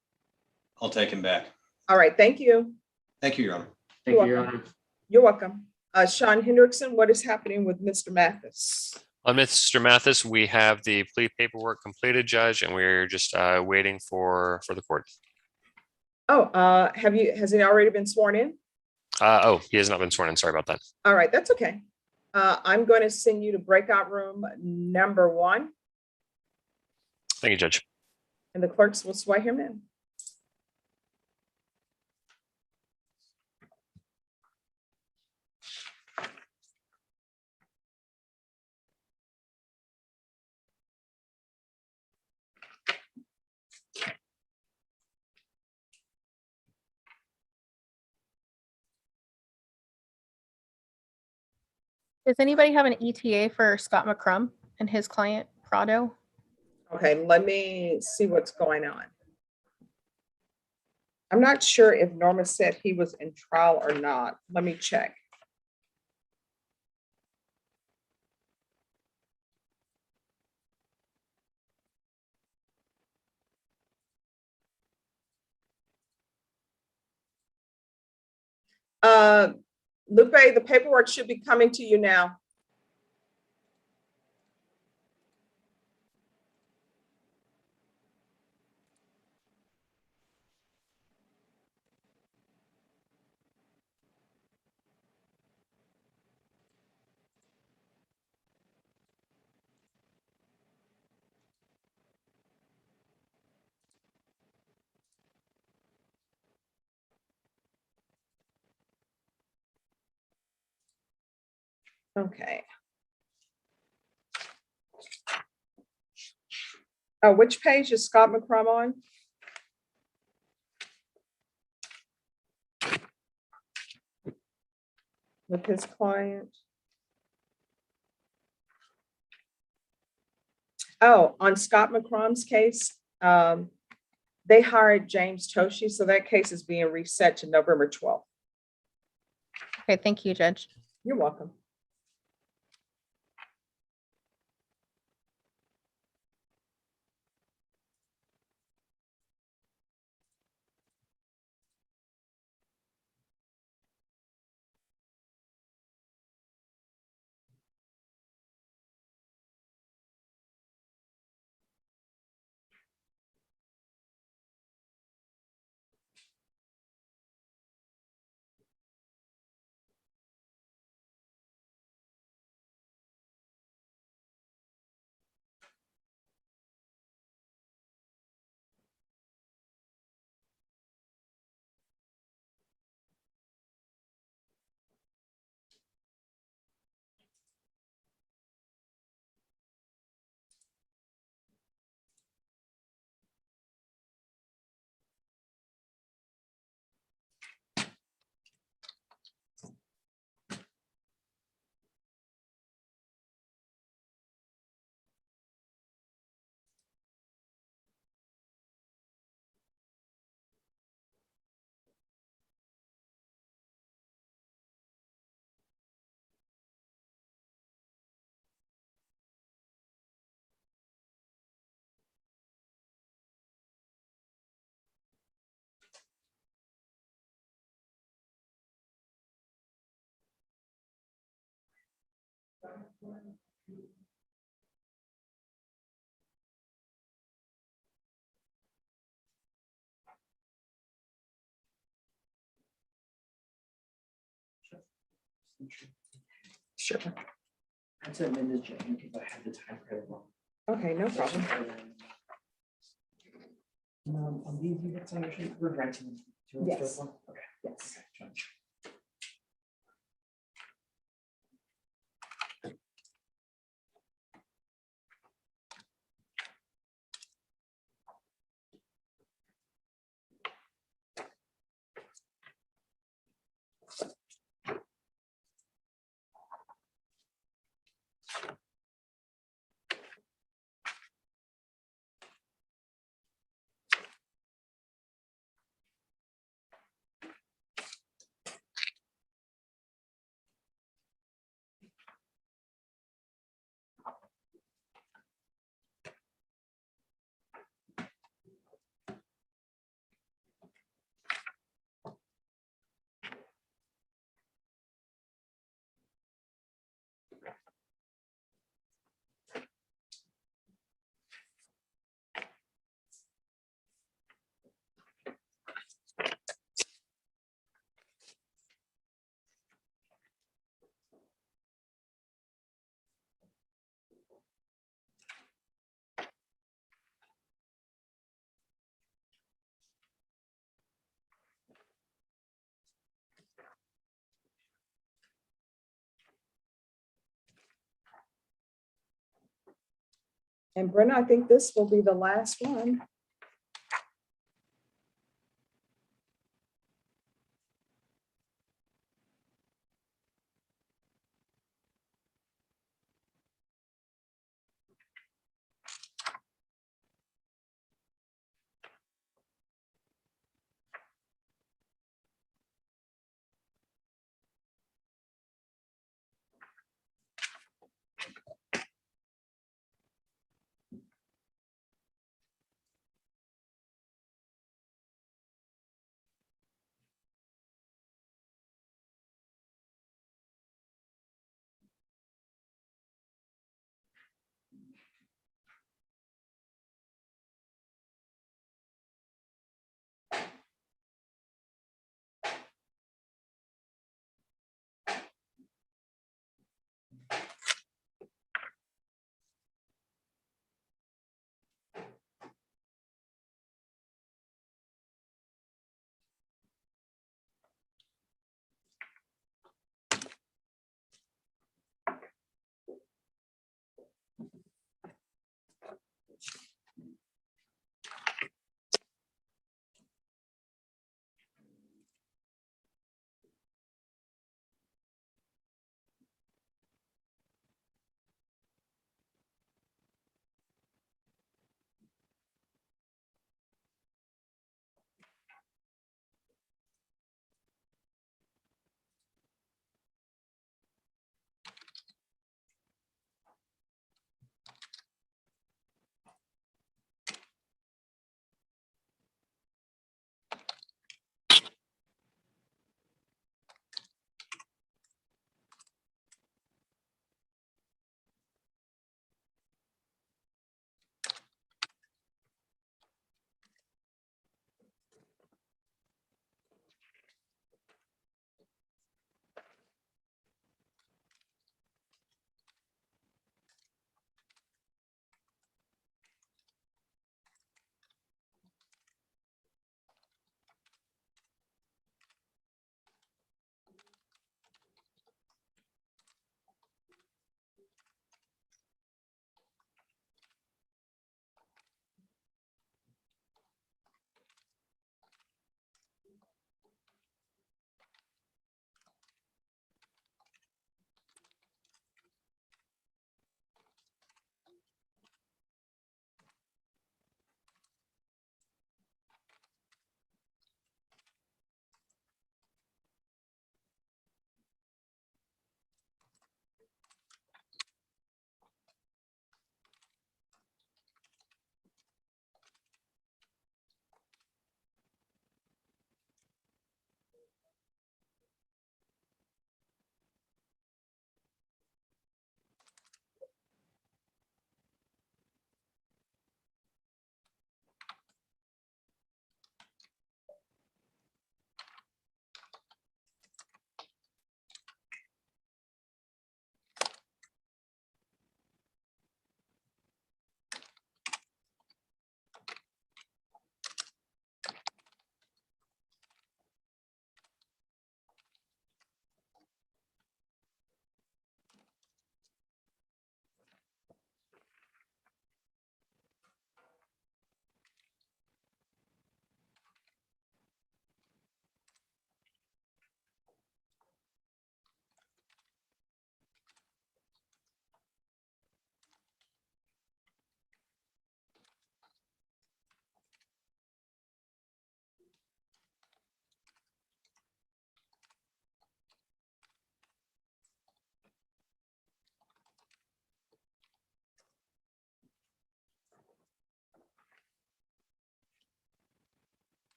I'll take him back. All right, thank you. Thank you, Your Honor. Thank you, Your Honor. You're welcome. Sean Hendrickson, what is happening with Mr. Mathis? On Mr. Mathis, we have the plea paperwork completed, Judge, and we're just waiting for the court. Oh, has he already been sworn in? Oh, he has not been sworn in. Sorry about that. All right, that's okay. I'm going to send you to breakout room number 1. Thank you, Judge. And the clerks will swear him in. Does anybody have an ETA for Scott McCrum and his client Prado? Okay, let me see what's going on. I'm not sure if Norma said he was in trial or not. Let me check. Lupe, the paperwork should be coming to you now. Okay. Which page is Scott McCrum on? With his client? Oh, on Scott McCrum's case, they hired James Toshi, so that case is being reset to November 12th. Okay, thank you, Judge. You're welcome. Sure. That's a minute, Jane, because I had the time credit wrong. Okay, no problem. On these units, I usually we're renting. Yes. Okay. Yes. Okay. And Brenda, I think this will be the last one.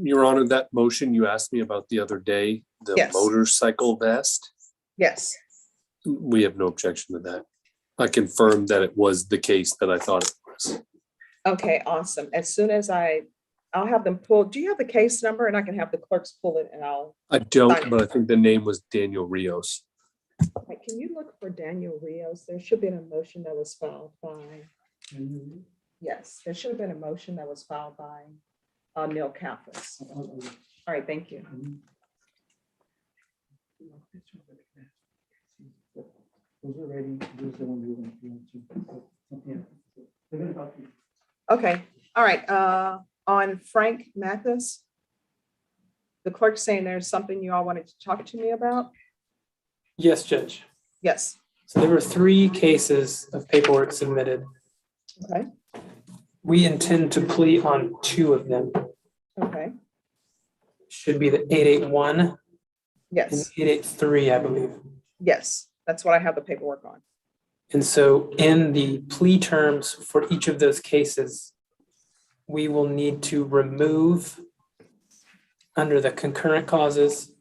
Your Honor, that motion you asked me about the other day, the Yes. motorcycle vest, Yes. we have no objection to that. I confirmed that it was the case that I thought it was. Okay, awesome. As soon as I'll have them pull. Do you have the case number? And I can have the clerks pull it and I'll, I don't, but I think the name was Daniel Rios. wait, can you look for Daniel Rios? There should be a motion that was filed by, yes, there should have been a motion that was filed by Neil Kappas. All right, thank you. Those are ready. Those are the ones we're going to. Okay, all right, on Frank Mathis. The clerk's saying there's something you all wanted to talk to me about? Yes, Judge. Yes, So there were 3 cases of paperwork submitted. okay, We intend to plea on 2 of them. okay, Should be the 881 and yes, 883, I believe. yes, that's what I have the paperwork on. And so in the plea terms for each of those cases, we will need to remove under the concurrent causes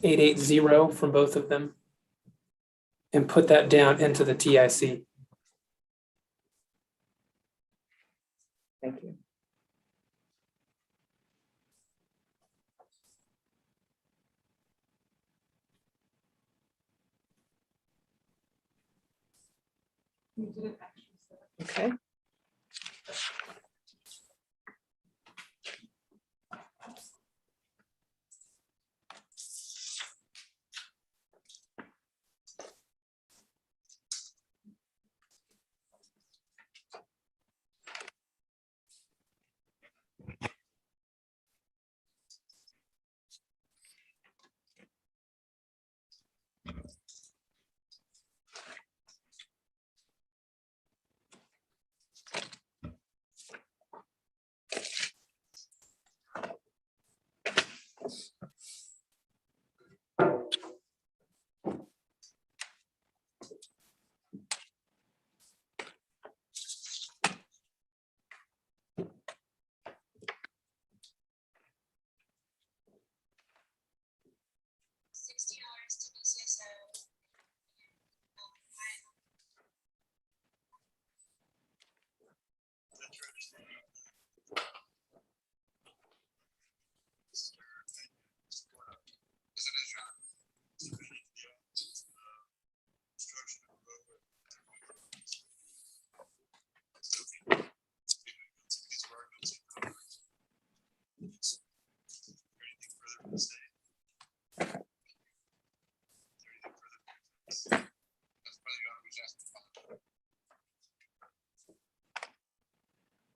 880 from both of them and put that down into the TIC. Thank you. Okay.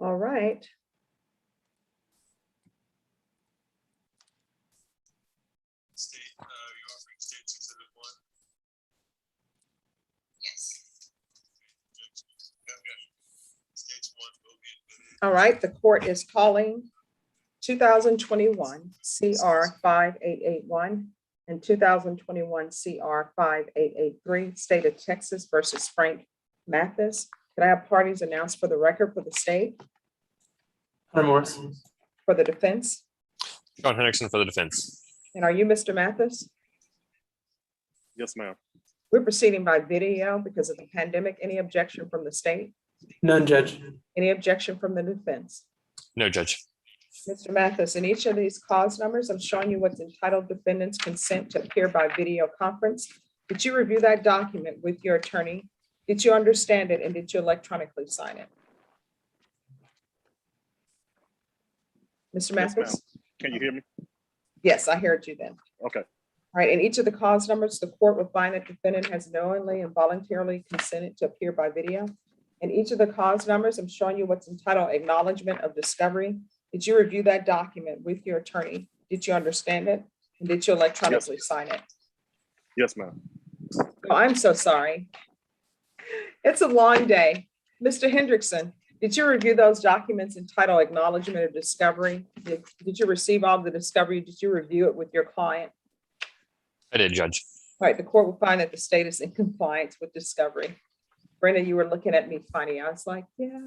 All right. All right, the court is calling 2021 CR 5881 and 2021 CR 5883, State of Texas versus Frank Mathis. Can I have parties announced for the record for the state? Hunter Morris. For the defense? John Henriksen for the defense. And are you Mr. Mathis? Yes, ma'am. We're proceeding by video because of the pandemic. Any objection from the state? None, Judge. Any objection from the defense? No, Judge. Mr. Mathis, in each of these cause numbers, I'm showing you what's entitled defendant's consent to appear by video conference. Did you review that document with your attorney? Did you understand it and did you electronically sign it? Mr. Yes, Mathis? ma'am. Can you hear me? Yes, I heard you then. Okay. All right, in each of the cause numbers, the court will find that defendant has knowingly and voluntarily consented to appear by video. In each of the cause numbers, I'm showing you what's entitled acknowledgement of discovery. Did you review that document with your attorney? Did you understand it? And did you electronically sign it? Yes, ma'am. Oh, I'm so sorry. It's a long day. Mr. Hendrickson, did you review those documents entitled acknowledgement of discovery? Did you receive all the discovery? Did you review it with your client? I did, Judge. All right, the court will find that the state is in compliance with discovery. Brenda, you were looking at me funny. I was like, yeah.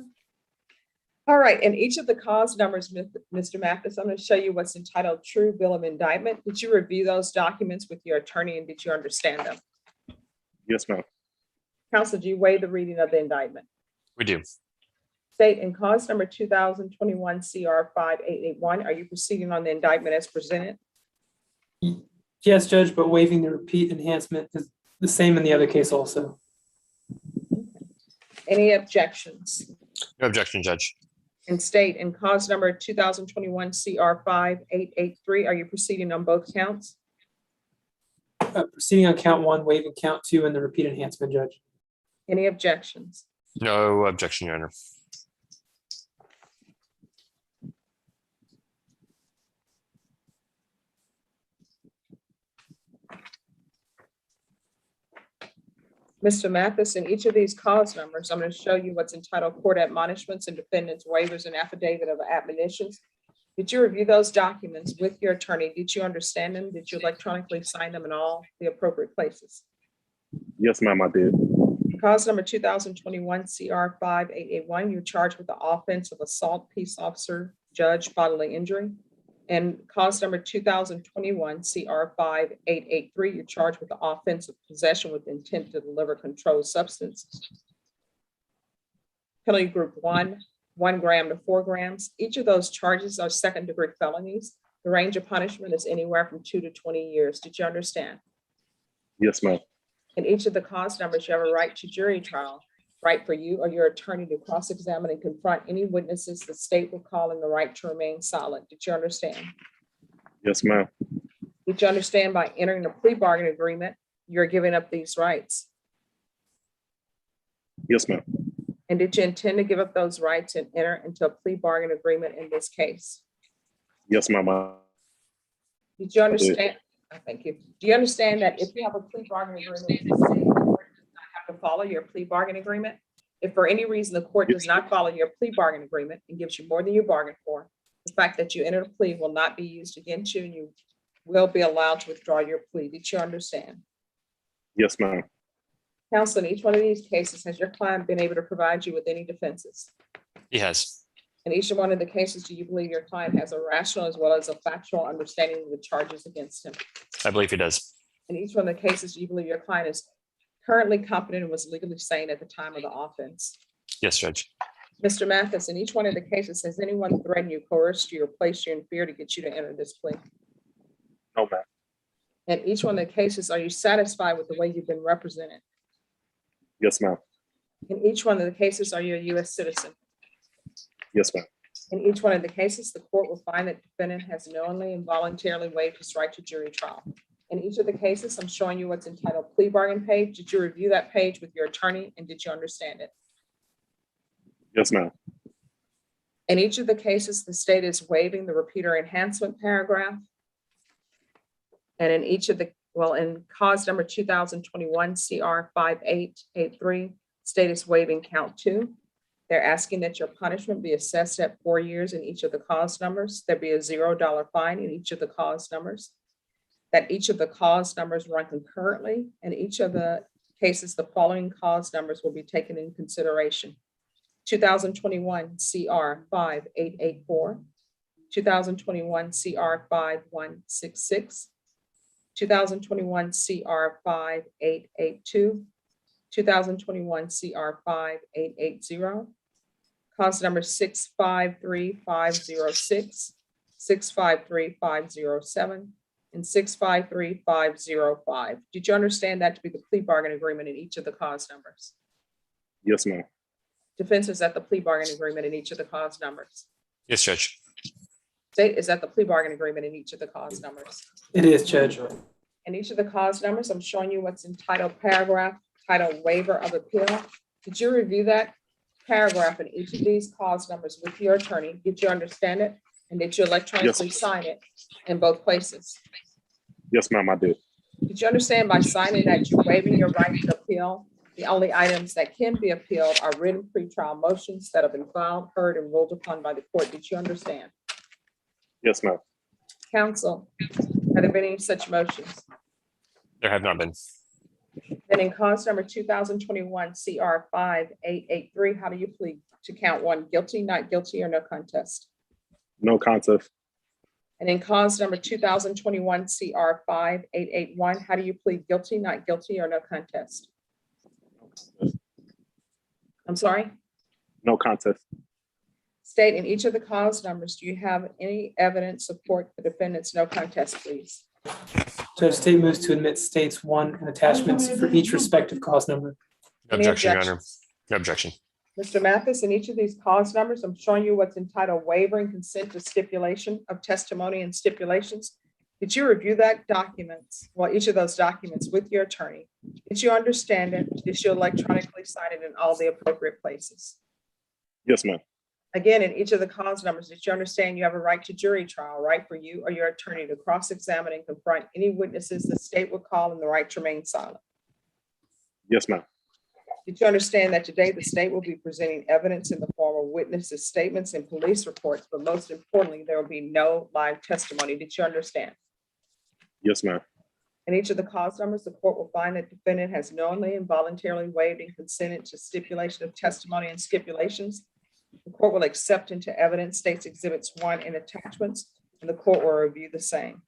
All right, and each of the cause numbers, Mr. Mathis, I'm going to show you what's entitled True Bill of Indictment. Did you review those documents with your attorney and did you understand them? Yes, ma'am. Counsel, do you waive the reading of the indictment? We do. State in cause number 2021 CR 5881, are you proceeding on the indictment as presented? Yes, Judge, but waiving the repeat enhancement is the same in the other case also. Any objections? No objection, Judge. And state in cause number 2021 CR 5883, are you proceeding on both counts? Proceeding on count one, waiving count two, and the repeat enhancement, Judge. Any objections? No objection, Your Honor. Mr. Mathis, in each of these cause numbers, I'm going to show you what's entitled Court Admonishments and Defendants Waivers and Affidavit of Admonitions. Did you review those documents with your attorney? Did you understand them? Did you electronically sign them in all the appropriate places? Yes, ma'am, I did. Cause number 2021 CR 5881, you're charged with the offense of assault, peace officer, judge, bodily injury. And cause number 2021 CR 5883, you're charged with the offense of possession with intent to deliver controlled substance. Penalty group 1 gram to 4 grams. Each of those charges are second degree felonies. The range of punishment is anywhere from 2 to 20 years. Did you understand? Yes, ma'am. In each of the cause numbers, you have a right to jury trial, right for you or your attorney to cross-examine and confront any witnesses the state will call in the right to remain silent. Did you understand? Yes, ma'am. Did you understand by entering a plea bargain agreement, you're giving up these rights? Yes, ma'am. And did you intend to give up those rights and enter into a plea bargain agreement in this case? Yes, ma'am. Did you understand? Thank you. Do you understand that if you have a plea bargain agreement, the state court does not have to follow your plea bargain agreement? If for any reason the court does not follow your plea bargain agreement and gives you more than you bargained for, the fact that you entered a plea will not be used against you and you will be allowed to withdraw your plea. Did you understand? Yes, ma'am. Counsel, in each one of these cases, has your client been able to provide you with any defenses? He has. In each one of the cases, do you believe your client has a rational as well as a factual understanding of the charges against him? I believe he does. In each one of the cases, do you believe your client is currently competent and was legally sane at the time of the offense? Yes, Judge. Mr. Mathis, in each one of the cases, has anyone threatened you, coerced you, or placed you in fear to get you to enter this plea? No, ma'am. In each one of the cases, are you satisfied with the way you've been represented? Yes, ma'am. In each one of the cases, are you a U.S. citizen? Yes, ma'am. In each one of the cases, the court will find that defendant has knowingly and voluntarily waived his right to jury trial. In each of the cases, I'm showing you what's entitled plea bargain page. Did you review that page with your attorney and did you understand it? Yes, ma'am. In each of the cases, the state is waiving the repeater enhancement paragraph. And in each of the, well, in cause number 2021 CR 5883, state is waiving count 2. They're asking that your punishment be assessed at 4 years in each of the cause numbers. There be a $0 fine in each of the cause numbers. That each of the cause numbers run concurrently. In each of the cases, the following cause numbers will be taken in consideration. 2021 CR 5884, 2021 CR 5166, 2021 CR 5882, 2021 CR 5880, cause number 653506, 653507, and 653505. Did you understand that to be the plea bargain agreement in each of the cause numbers? Yes, ma'am. Defense is at the plea bargain agreement in each of the cause numbers. Yes, Judge. State is at the plea bargain agreement in each of the cause numbers. It is, Judge. In each of the cause numbers, I'm showing you what's entitled paragraph, titled waiver of appeal. Did you review that paragraph in each of these cause numbers with your attorney? Did you understand it? And did you electronically sign it in both places? Yes, ma'am, I did. Did you understand by signing that you're waiving your right to appeal? The only items that can be appealed are written pretrial motions that have been filed, heard, and ruled upon by the court. Did you understand? Yes, ma'am. Counsel, have there been any such motions? There have not been. Then in cause number 2021 CR 5883, how do you plead to count one, guilty, not guilty, or no contest? No contest. And in cause number 2021 CR 5881, how do you plead guilty, not guilty, or no contest? I'm sorry? No contest. State in each of the cause numbers, do you have any evidence support the defendant's no contest, please? Judge State moves to admit states one and attachments for each respective cause number. No Any objection, Your Honor. objections? No objection. Mr. Mathis, in each of these cause numbers, I'm showing you what's entitled waiver and consent to stipulation of testimony and stipulations. Did you review that documents, well, each of those documents with your attorney? Did you understand it? Did you electronically sign it in all the appropriate places? Yes, ma'am. Again, in each of the cause numbers, did you understand you have a right to jury trial, right for you or your attorney to cross-examine and confront any witnesses the state would call and the right to remain silent? Yes, ma'am. Did you understand that today the state will be presenting evidence in the form of witnesses' statements and police reports, but most importantly, there will be no live testimony? Did you understand? Yes, ma'am. In each of the cause numbers, the court will find that defendant has knowingly and voluntarily waived and consented to stipulation of testimony and stipulations. The court will accept into evidence states exhibits 1 and attachments, and the court will review the same.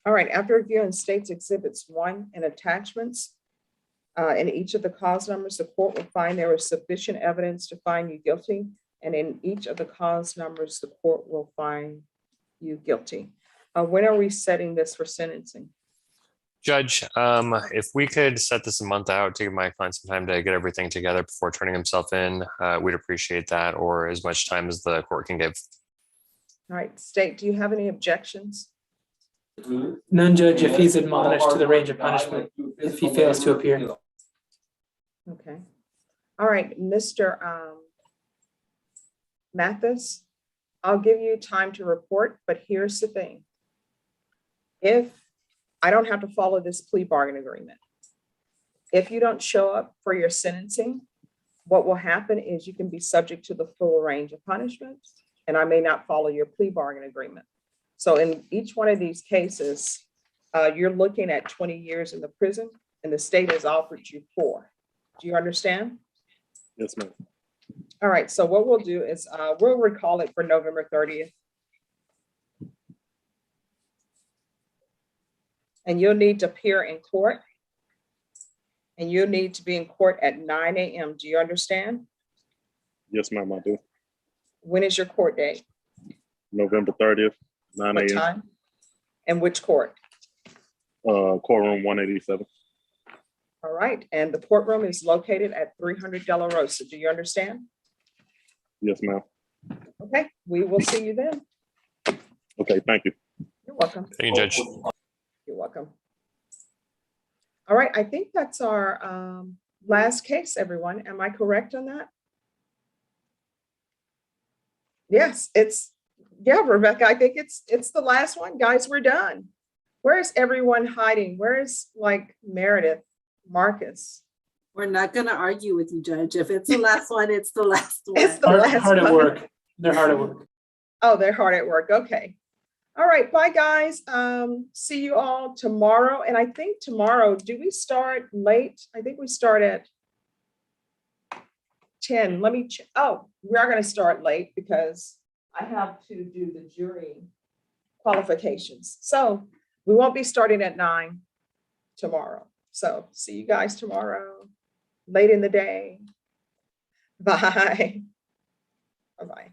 All right, after reviewing states exhibits 1 and attachments in each of the cause numbers, the court will find there is sufficient evidence to find you guilty. And in each of the cause numbers, the court will find you guilty. When are we setting this for sentencing? Judge, if we could set this a month out to give my client some time to get everything together before turning himself in, we'd appreciate that, or as much time as the court can give. All right, state, do you have any objections? None judge if he's admonished to the range of punishment if he fails to appear. Okay. All right, Mr. Mathis, I'll give you time to report, but here's the thing. If I don't have to follow this plea bargain agreement, if you don't show up for your sentencing, what will happen is you can be subject to the full range of punishment, and I may not follow your plea bargain agreement. So in each one of these cases, you're looking at 20 years in the prison, and the state has offered you 4. Do you understand? Yes, ma'am. All right, so what we'll do is we'll recall it for November 30th. And you'll need to appear in court. And you'll need to be in court at 9 a.m. Do you understand? Yes, ma'am, I do. When is your court date? November 30th, 9 What a.m. time? And which court? Courtroom 187. All right, and the courtroom is located at 300 De La Rosa. Do you understand? Yes, ma'am. Okay, we will see you then. Okay, thank you. You're welcome. Thank you, Judge. You're welcome. All right, I think that's our last case, everyone. Am I correct on that? Yes, yeah, Rebecca, I think it's the last one. Guys, we're done. Where is everyone hiding? Where is like Meredith, Marcus? We're not gonna argue with you, Judge. If it's the last one, it's the last one. It's the last Hard at one. work. They're hard at work. Oh, they're hard at work. Okay. All right. Bye, guys. See you all tomorrow. And I think tomorrow, do we start late? I think we start at 10. Let me check. Oh, we are going to start late because I have to do the jury qualifications. So we won't be starting at 9 tomorrow. So see you guys tomorrow, late in the day. Bye. Bye-bye.